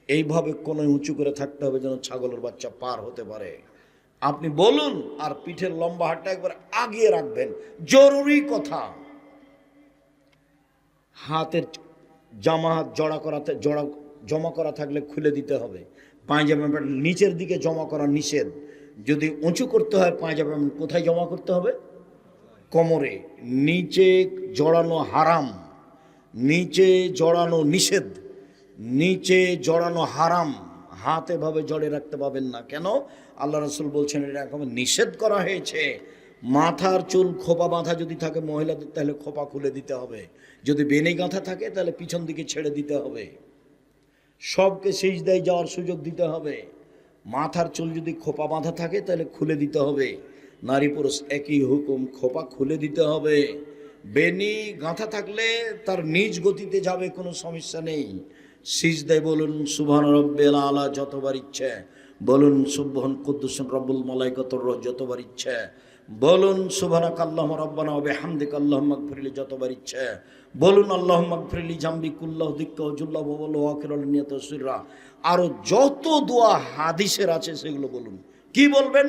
এইভাবে কোনো উঁচু করে থাকতে হবে যেন ছাগলের বাচ্চা পার হতে পারে। আপনি বলুন, আর পিঠের লম্বা হাতটা একবার আগিয়ে রাখবেন, জরুরি কথা। হাতের জামা জমা করা থাকলে খুলে দিতে হবে। পায়জামা নিচের দিকে জমা করা নিষেধ। যদি উঁচু করতে হয় পায়জামা কোথায় জমা করতে হবে? কোমরে। নিচে জড়ানো হারাম, নিচে জড়ানো নিষেধ, নিচে জড়ানো হারাম। হাত এভাবে জড়ে রাখতে পাবেন না। কেন? আল্লাহ রাসূল বলছেন এরকম নিষেধ করা হয়েছে। মাথার চুল খোপা বাঁধা যদি থাকে মহিলাদের, তাহলে খোপা খুলে দিতে হবে। যদি বেনি গাঁথা থাকে তাহলে পিছন দিকে ছেড়ে দিতে হবে। সবকে সিজদায় যাওয়ার সুযোগ দিতে হবে। মাথার চুল যদি খোপা বাঁধা থাকে তাহলে খুলে দিতে হবে। নারী পুরুষ একই হুকুম, খোপা খুলে দিতে হবে। বেনি গাঁথা থাকলে তার নিজ গতিতে যাবে, কোনো সমস্যা নেই। সিজদায় বলুন সুবহান রাব্বিল আলা যতবার ইচ্ছে, বলুন সুবহান কুদ্দুসুন রব্বুল মালাইকাতুর রূহ যতবার ইচ্ছে, বলুন সুবহানাকাল্লাহুম্মা রাব্বানা ওয়া বিহামদিকা আল্লাহুম্মা গফিরলি যতবার ইচ্ছে, বলুন আল্লাহুম্মা গফিরলি জামবি কুল্লাহু দিক্কা ওয়া জুল্লাহু ওয়া বলু আখিরুল নিয়াত সিররা। আরো যত দোয়া হাদিসের আছে সেগুলো বলুন। কি বলবেন?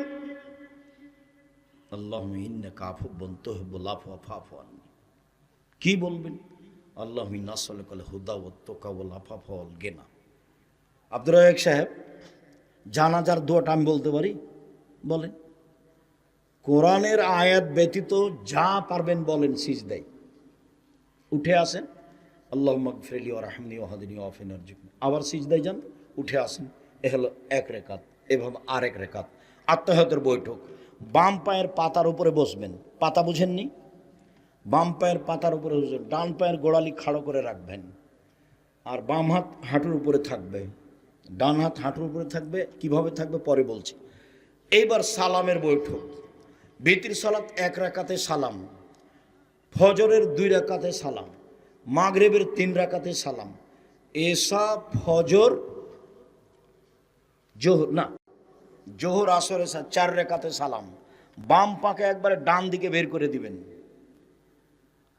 আল্লাহুম্মা ইন্নাকা আফুবুন তুহিব্বুল আফওয়া ফাফু আননি। কি বলবেন? আল্লাহুম্মা ইন্না নাসআলুকাল হুদা ওয়াত তুকা ওয়াল আফাফা ওয়াল গিনা। আব্দুর রাজ্জাক সাহেব, জানাজার দোয়াটা আমি বলতে পারি? বলেন। কোরআনের আয়াত ব্যতীত যা পারবেন বলেন সিজদায়। উঠে আসেন, আল্লাহুম্মা গফিরলি ওয়ারহামনি ওয়াহদিনি ওয়াআফিনি ওয়ারজুকনি। আবার সিজদায় যান, উঠে আসেন। এ হলো এক রেকাত। এভাবে আরেক রেকাত। আত্তাহিয়াতের বৈঠক। বাম পায়ের পাতার উপরে বসবেন। পাতা বুঝেননি? বাম পায়ের পাতার উপরে বসবেন, ডান পায়ের গোড়ালি খাড়ো করে রাখবেন, আর বাম হাত হাঁটুর উপরে থাকবে, ডান হাত হাঁটুর উপরে থাকবে। কিভাবে থাকবে পরে বলছি। এইবার সালামের বৈঠক। বিতির সালাত 1 রাকাতে সালাম, ফজরের 2 রাকাতে সালাম, মাগরিবের 3 রাকাতে সালাম, এশা ফজর জোহর আসর এশা 4 রাকাতে সালাম। বাম পাকে একবারে ডান দিকে বের করে দিবেন,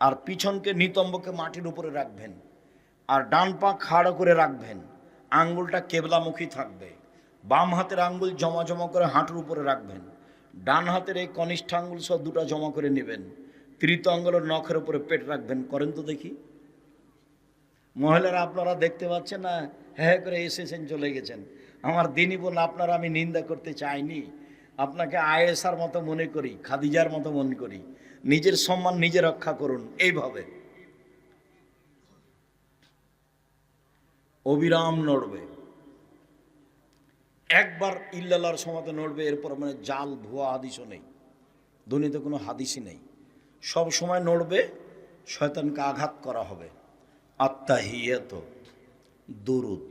আর পিছনকে নিতম্বকে মাটির উপরে রাখবেন, আর ডান পা খাড়া করে রাখবেন। আঙ্গুলটা কেবলামুখী থাকবে। বাম হাতের আঙ্গুল জমা জমা করে হাঁটুর উপরে রাখবেন। ডান হাতের এই কনিষ্ঠ আঙ্গুল সব দুটা জমা করে নেবেন। তৃতীয় আঙ্গুলের নখের উপরে পেট রাখবেন। করেন তো দেখি। মহিলারা আপনারা দেখতে পাচ্ছেন না, হ্যাঁ করে এসেছেন, চলে গেছেন। আমার দিনই বল, আপনারা আমি নিন্দা করতে চাইনি। আপনাকে আয়েশার মতো মনে করি, খাদিজার মতো মনে করি। নিজের সম্মান নিজে রক্ষা করুন। এইভাবে অবিরাম নড়বে। একবার ইল্লাল্লাহর সমাতে নড়বে, এরপর মানে জাল ভুয়া হাদিসও নেই, দুনিয়াতে কোনো হাদিসই নেই। সব সময় নড়বে, শয়তানকে আঘাত করা হবে। আত্তাহিয়াত, দরুদ,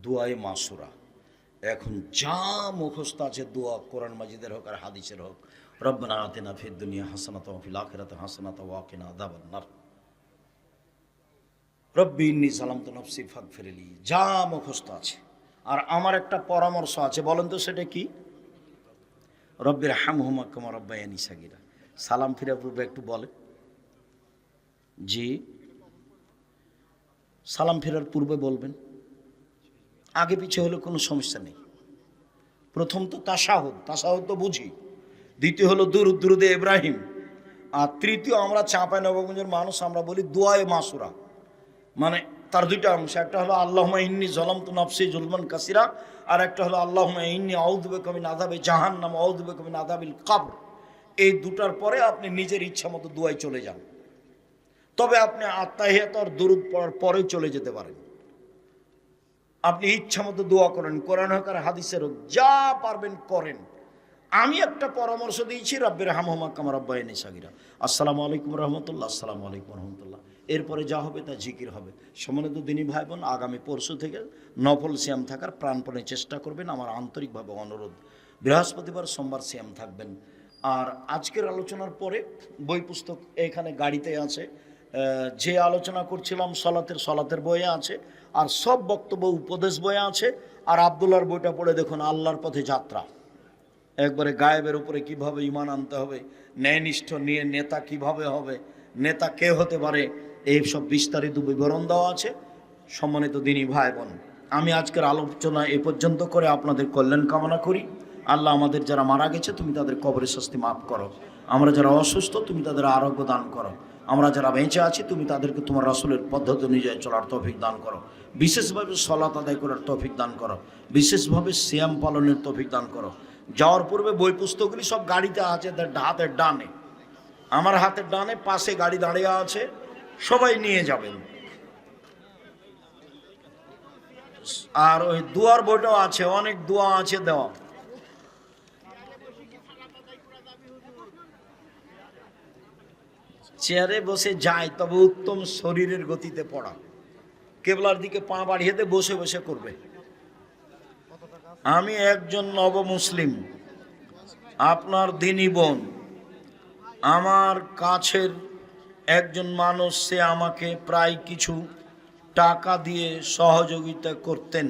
দোয়ায়ে মাসুরা। এখন যা মুখস্থ আছে দোয়া, কোরআন মাজিদের হোক আর হাদিসের হোক, রব্বানা আতিনা ফিদ দুনিয়া হাসানাতাও ওয়া ফিল আখিরাতি হাসানাতাও ওয়া কিনা আযাবান নার, রব্বি ইন্নী যালামতু নাফসি ফাগফিরলি, যা মুখস্থ আছে। আর আমার একটা পরামর্শ আছে, বলেন তো সেটা কি? রব্বির হামহুমা কামা রাব্বায়ানি সাগীরা। সালাম ফিরার পূর্বে একটু বলে, জি, সালাম ফেরার পূর্বে বলবেন, আগে পিছে হলে কোনো সমস্যা নেই। প্রথম তো তাশাহুদ, তাশাহুদ তো বুঝি। দ্বিতীয় হলো দুরুদ, দুরুদে ইব্রাহিম। আর তৃতীয় আমরা চাঁপাইনবাবগঞ্জের মানুষ আমরা বলি দোয়ায়ে মাসুরা। মানে তার দুইটা অংশ, একটা হলো আল্লাহুম্মা ইন্নী যালামতু নাফসি যুলমান কাসীরা, আর একটা হলো আল্লাহুম্মা ইন্নী আউযু বিকা মিন আযাবি জাহান্নাম ওয়া আউযু বিকা মিন আযাবিল কবর। এই দুটার পরে আপনি নিজের ইচ্ছা মতো দোয়ায় চলে যান। তবে আপনি আত্তাহিয়াত আর দুরুদ পড়ার পরেও চলে যেতে পারেন। আপনি ইচ্ছা মতো দোয়া করেন, কোরআন হোক আর হাদিসের হোক, যা পারবেন করেন। আমি একটা পরামর্শ দিয়েছি, রব্বির হামহুমা কামা রাব্বায়ানি সাগীরা। আসসালামু আলাইকুম রহমতুল্লাহ, আসসালামু আলাইকুম রহমতুল্লাহ। এরপরে যা হবে তা জিকির হবে। সম্মানিত দিনী ভাই বোন, আগামী পরশু থেকে নফল সিয়াম থাকার প্রাণপণে চেষ্টা করবেন, আমার আন্তরিকভাবে অনুরোধ। বৃহস্পতিবার সোমবার সিয়াম থাকবেন। আর আজকের আলোচনার পরে বই পুস্তক এখানে গাড়িতে আছে, যে আলোচনা করছিলাম সলাতের বইয়ে আছে, আর সব বক্তব্য উপদেশ বইয়ে আছে। আর আব্দুল্লাহর বইটা পড়ে দেখুন, আল্লাহর পথে যাত্রা। একবারে গায়েবের উপরে কিভাবে ঈমান আনতে হবে, ন্যায়নিষ্ঠ নিয়ে নেতা কিভাবে হবে, নেতা কে হতে পারে, এই সব বিস্তারিত বিবরণ দেওয়া আছে। সম্মানিত দিনী ভাই বোন, আমি আজকের আলোচনা এ পর্যন্ত করে আপনাদের কল্যাণ কামনা করি। আল্লাহ আমাদের যারা মারা গেছে তুমি তাদের কবরের শাস্তি মাফ করো। আমরা যারা অসুস্থ তুমি তাদের আরোগ্য দান করো। আমরা যারা বেঁচে আছি তুমি তাদেরকে তোমার রাসূলের পদ্ধতি অনুযায়ী চলার তৌফিক দান করো। বিশেষভাবে সালাত আদায় করার তৌফিক দান করো। বিশেষভাবে সিয়াম পালনের তৌফিক দান করো। যাওয়ার পূর্বে বই পুস্তকগুলি সব গাড়িতে আছে, হাতের ডানে, আমার হাতের ডানে পাশে গাড়ি দাঁড়িয়ে আছে, সবাই নিয়ে যাবেন। আর ওই দুয়ার বইটাও আছে, অনেক দোয়া আছে দেওয়া। চেয়ারে বসে যায়, তবে উত্তম শরীরের গতিতে পড়া। কেবলার দিকে পা বাড়িয়ে দিয়ে বসে বসে করবে। আমি একজন নবমুসলিম, আপনার দিনী বোন, আমার কাছের একজন মানুষ, সে আমাকে প্রায় কিছু টাকা দিয়ে সহযোগিতা করতেন।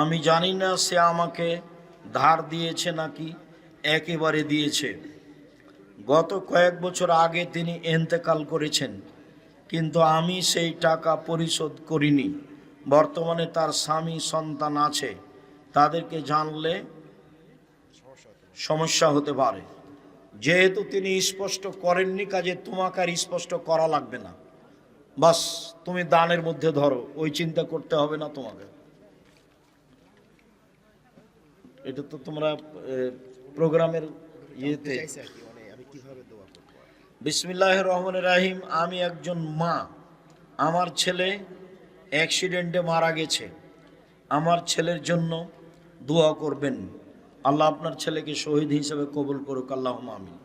আমি জানি না সে আমাকে ধার দিয়েছে নাকি একেবারে দিয়েছে। গত কয়েক বছর আগে তিনি ইন্তেকাল করেছেন, কিন্তু আমি সেই টাকা পরিশোধ করিনি। বর্তমানে তার স্বামী সন্তান আছে, তাদেরকে জানলে সমস্যা হতে পারে। যেহেতু তিনি স্পষ্ট করেননি, কাজে তোমাকে আর স্পষ্ট করা লাগবে না। বাস তুমি দানের মধ্যে ধরো, ওই চিন্তা করতে হবে না তোমাকে। এটা তো তোমরা প্রোগ্রামের ইয়েতে। বিসমিল্লাহির রহমানির রহিম। আমি একজন মা, আমার ছেলে অ্যাক্সিডেন্টে মারা গেছে। আমার ছেলের জন্য দোয়া করবেন। আল্লাহ আপনার ছেলেকে শহীদ হিসেবে কবুল করুক, আল্লাহুম্মা আমিন।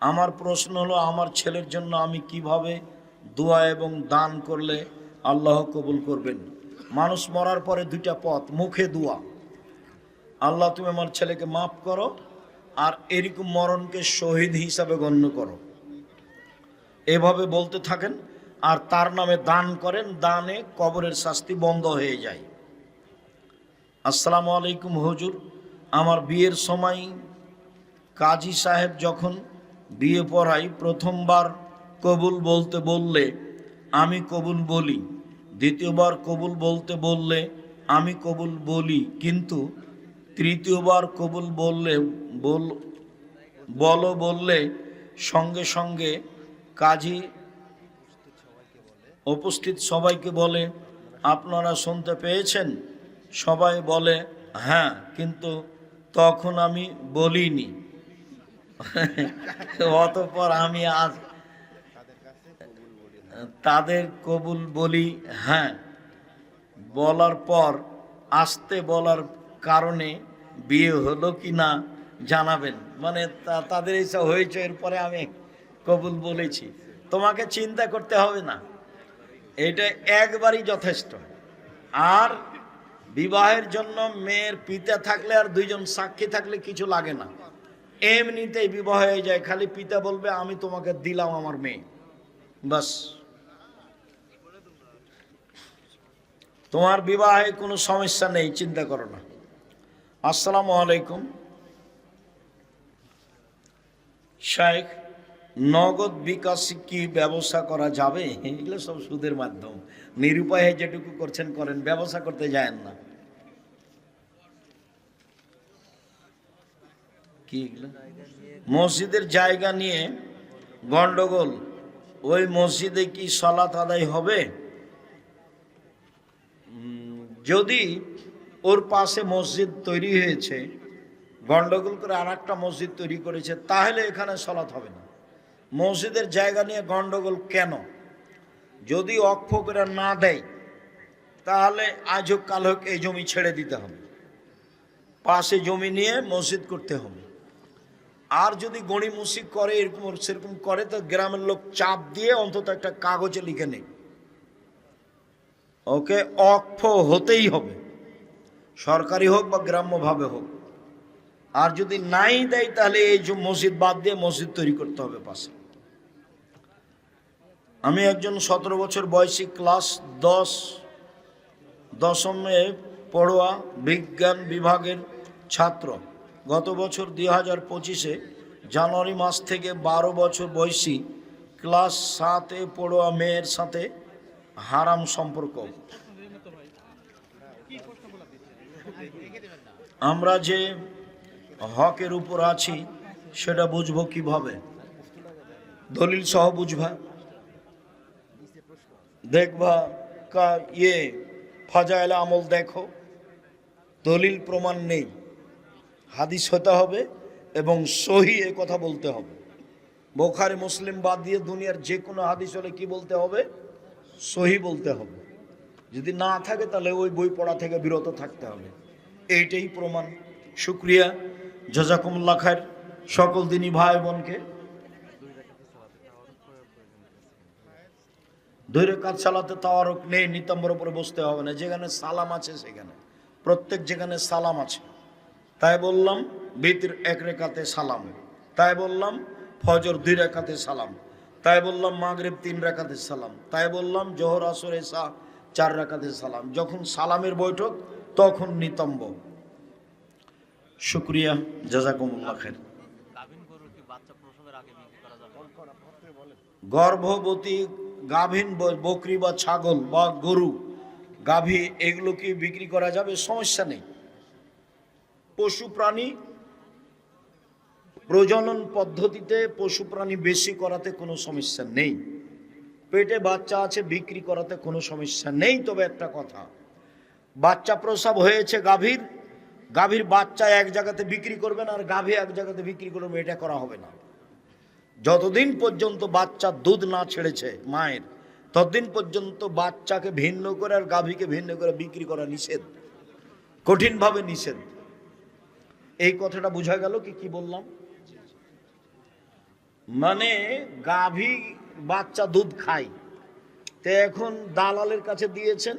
আমার প্রশ্ন হলো, আমার ছেলের জন্য আমি কিভাবে দোয়া এবং দান করলে আল্লাহ কবুল করবেন? মানুষ মরার পরে দুইটা পথ, মুখে দোয়া, আল্লাহ তুমি আমার ছেলেকে মাফ করো, আর এরকম মরণকে শহীদ হিসাবে গণ্য করো, এভাবে বলতে থাকেন। আর তার নামে দান করেন, দানে কবরের শাস্তি বন্ধ হয়ে যায়। আসসালামু আলাইকুম হুজুর, আমার বিয়ের সময় কাজী সাহেব যখন বিয়ে পড়াই, প্রথমবার কবুল বলতে বললে আমি কবুল বলি, দ্বিতীয়বার কবুল বলতে বললে আমি কবুল বলি, কিন্তু তৃতীয়বার কবুল বললে সঙ্গে সঙ্গে কাজী উপস্থিত সবাইকে বলে, আপনারা শুনতে পেয়েছেন? সবাই বলে হ্যাঁ, কিন্তু তখন আমি বলিনি। অতঃপর আমি আজ তাদের কবুল বলি। হ্যাঁ বলার পর আসতে বলার কারণে বিয়ে হলো কি না জানাবেন। মানে তাদের এইসব হয়েছে, এরপরে আমি কবুল বলেছি। তোমাকে চিন্তা করতে হবে না, এটা একবারই যথেষ্ট। আর বিবাহের জন্য মেয়ের পিতা থাকলে আর দুইজন সাক্ষী থাকলে কিছু লাগে না, এমনিতেই বিবাহ হয়ে যায়। খালি পিতা বলবে আমি তোমাকে দিলাম আমার মেয়ে, বাস, তোমার বিবাহে কোনো সমস্যা নেই, চিন্তা করো না। আসসালামু আলাইকুম। শাইখ, নগদ বিকাশ কি ব্যবসা করা যাবে? এগুলো সব সুদের মাধ্যম, নিরুপায় যেটুকু করছেন করেন, ব্যবসা করতে যায়েন না। কি মসজিদের জায়গা নিয়ে গন্ডগোল, ওই মসজিদে কি সালাত আদায় হবে? যদি ওর পাশে মসজিদ তৈরি হয়েছে, গন্ডগোল করে আর একটা মসজিদ তৈরি করেছে, তাহলে এখানে সালাত হবে না। মসজিদের জায়গা নিয়ে গন্ডগোল কেন? যদি অক্ষ করে না দেয় তাহলে আজ হোক কাল হোক এই জমি ছেড়ে দিতে হবে, পাশে জমি নিয়ে মসজিদ করতে হবে। আর যদি গড়িমসি করে, এরকম সেরকম করে, তো গ্রামের লোক চাপ দিয়ে অন্তত একটা কাগজে লিখে নেই ওকে অক্ষ হতেই হবে, সরকারি হোক বা গ্রাম্যভাবে হোক। আর যদি নাই দেয় তাহলে এই যে মসজিদ বাদ দিয়ে মসজিদ তৈরি করতে হবে পাশে। আমি একজন 17 বছর বয়সী ক্লাস 10 পড়ুয়া, বিজ্ঞান বিভাগের ছাত্র। গত বছর 2025-এ জানুয়ারি মাস থেকে 12 বছর বয়সী ক্লাস 7-এ পড়ুয়া মেয়ের সাথে হারাম সম্পর্ক। আমরা যে হকের উপর আছি সেটা বুঝবো কিভাবে? দলিল সহ বুঝবা, দেখবা ফাজাইল আমল দেখো, দলিল প্রমাণ নেই, হাদিস হতে হবে এবং সহি এ কথা বলতে হবে। বুখারী মুসলিম বাদ দিয়ে দুনিয়ার যে কোনো হাদিস হলে কি বলতে হবে? সহি বলতে হবে। যদি না থাকে তাহলে ওই বই পড়া থেকে বিরত থাকতে হবে, এইটাই প্রমাণ। শুক্রিয়া, জাযাকুমুল্লাহ খায়ের সকল দিনী ভাই বোনকে। 2 রাকাত সালাতে তাওয়ারুক নেই, নিতম্বর উপরে বসতে হবে না। যেখানে সালাম আছে সেখানে, প্রত্যেক যেখানে সালাম আছে, তাই বললাম বিতর 1 রাকাতে সালাম, তাই বললাম ফজর 2 রাকাতে সালাম, তাই বললাম মাগরিব 3 রাকাতে সালাম, তাই বললাম জোহর আসর এশা 4 রাকাতে সালাম। যখন সালামের বৈঠক তখন নিতম্ব। শুক্রিয়া, জাযাকুমুল্লাহ খায়ের। গর্ভবতী গাভীন বকরি বা ছাগল বা গরু, গাভী, এগুলো কি বিক্রি করা যাবে? সমস্যা নেই। পশু প্রাণী প্রজনন পদ্ধতিতে পশু প্রাণী বেশি করাতে কোনো সমস্যা নেই। পেটে বাচ্চা আছে, বিক্রি করাতে কোনো সমস্যা নেই। তবে একটা কথা, বাচ্চা প্রসব হয়েছে গাভীর বাচ্চা এক জায়গাতে বিক্রি করবেন আর গাভী এক জায়গাতে বিক্রি করবেন, এটা করা হবে না। যতদিন পর্যন্ত বাচ্চা দুধ না ছেড়েছে মায়ের, ততদিন পর্যন্ত বাচ্চাকে ভিন্ন করে আর গাভীকে ভিন্ন করে বিক্রি করা নিষেধ, কঠিনভাবে নিষেধ। এই কথাটা বোঝা গেল কি বললাম? মানে গাভী বাচ্চা দুধ খায়, তো এখন দালালের কাছে দিয়েছেন,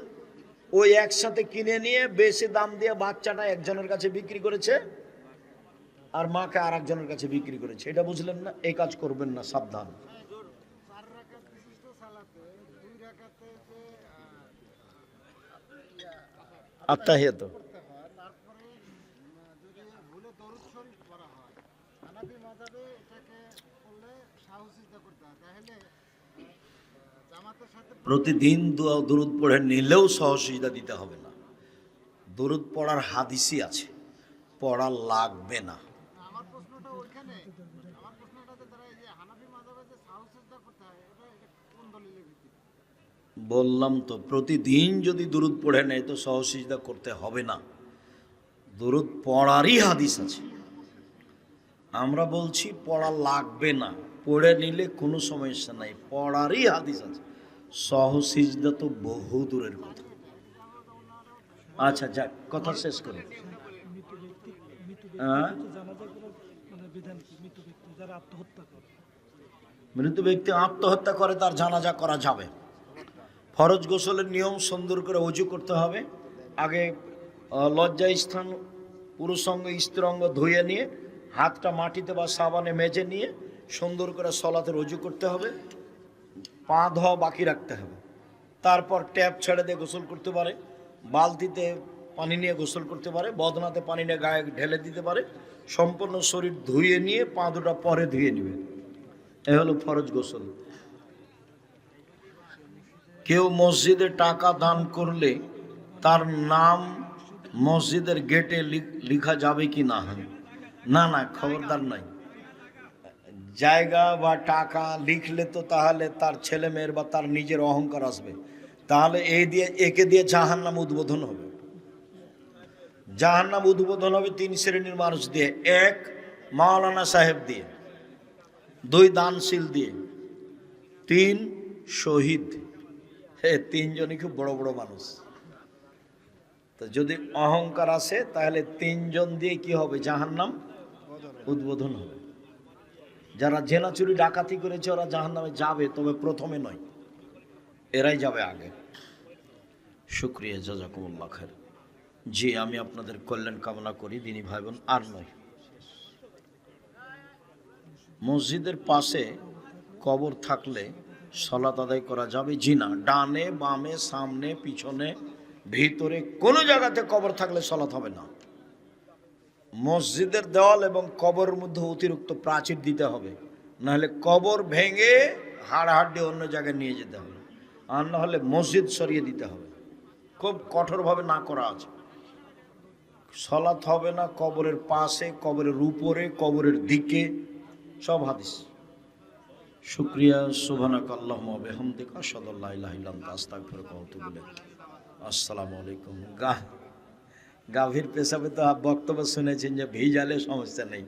ওই একসাথে কিনে নিয়ে বেশি দাম দিয়ে বাচ্চাটা একজনের কাছে বিক্রি করেছে আর মাকে আর একজনের কাছে বিক্রি করেছে। এটা বুঝলেন না? এই কাজ করবেন না, সাবধান। আত্তাহিয়াত প্রতিদিন দুরুদ পড়ে নিলেও সহসিজদা দিতে হবে না। দুরুদ পড়ার হাদিসই আছে, পড়া লাগবে না। বললাম তো, প্রতিদিন যদি দুরুদ পড়ে নেয় তো সহসিজদা করতে হবে না। দুরুদ পড়ারই হাদিস আছে, আমরা বলছি পড়া লাগবে না, পড়ে নিলে কোনো সমস্যা নাই, পড়ারই হাদিস আছে। সহসিজদা তো বহু দূরের কথা। আচ্ছা যাক, কথা শেষ করি। মৃত ব্যক্তি আত্মহত্যা করে তার জানাজা করা যাবে। ফরজ গোসলের নিয়ম, সুন্দর করে ওযু করতে হবে। আগে লজ্জা স্থান, পুরুষাঙ্গ স্ত্রীঅঙ্গ ধুয়ে নিয়ে হাতটা মাটিতে বা সাবানে মেজে নিয়ে সুন্দর করে সলাতের ওযু করতে হবে। পা ধোয়া বাকি রাখতে হবে। তারপর ট্যাপ ছেড়ে দিয়ে গোসল করতে পারে, বালতিতে পানি নিয়ে গোসল করতে পারে, বদনাতে পানি নিয়ে গায়ে ঢেলে দিতে পারে। সম্পূর্ণ শরীর ধুয়ে নিয়ে পা দুটা পরে ধুয়ে নেবে। এ হলো ফরজ গোসল। কেউ মসজিদে টাকা দান করলে তার নাম মসজিদের গেটে লিখা যাবে কি না? না না, খবরদার নাই। জায়গা বা টাকা লিখলে তো তাহলে তার ছেলে মেয়ের বা তার নিজের অহংকার আসবে। তাহলে একে দিয়ে জাহান্নাম উদ্বোধন হবে। জাহান্নাম উদ্বোধন হবে 3 শ্রেণীর মানুষ দিয়ে। 1, মাওলানা সাহেব দিয়ে। 2, দানশীল দিয়ে। 3, শহীদ। 3 জনই খুব বড় বড় মানুষ। তো যদি অহংকার আসে তাহলে 3 জন দিয়ে কি হবে? জাহান্নাম উদ্বোধন হবে। যারা জেনা চুরি ডাকাতি করেছে ওরা জাহান্নামে যাবে, তবে প্রথমে নয়, এরাই যাবে আগে। শুকরিয়া, জাযাকুমুল্লাহ খায়ের। জি, আমি আপনাদের কল্যাণ কামনা করি দিনী ভাই বোন। আর নয়, মসজিদের পাশে কবর থাকলে সালাত আদায় করা যাবে? জি না। ডানে বামে সামনে পিছনে ভিতরে কোনো জায়গাতে কবর থাকলে সালাত হবে না। মসজিদের দেওয়াল এবং কবরের মধ্যে অতিরিক্ত প্রাচীর দিতে হবে, নাহলে কবর ভেঙে হাড়হাড্ডি অন্য জায়গায় নিয়ে যেতে হবে, আর না হলে মসজিদ সরিয়ে দিতে হবে। খুব কঠোরভাবে না করা আছে। সালাত হবে না কবরের পাশে, কবরের উপরে, কবরের দিকে, সব হাদিস। শুকরিয়া। সুবহানাকাল্লাহুম্মা ওয়া বিহামদিকা আশহাদু আল্লা ইলাহা ইল্লা আনতা আস্তাগফিরুকা ওয়া আতুবু ইলাইক। আসসালামু আলাইকুম। গাভীর পেশাবে তো বক্তব্য শুনেছেন যে ভিজালে সমস্যা নেই।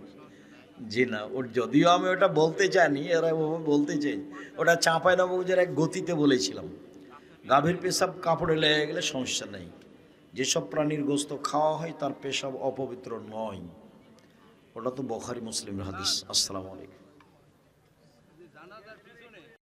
জি না, ওর যদিও আমি ওটা বলতে চাইনি, এরা বলতে চাই, ওটা চাঁপাইনবাবগঞ্জের এক গতিতে বলেছিলাম। গাভীর পেশাব কাপড়ে লেগে গেলে সমস্যা নেই। যেসব প্রাণীর গোস্ত খাওয়া হয় তার পেশাব অপবিত্র নয়। ওটা তো বুখারী মুসলিমের হাদিস। আসসালামু আলাইকুম।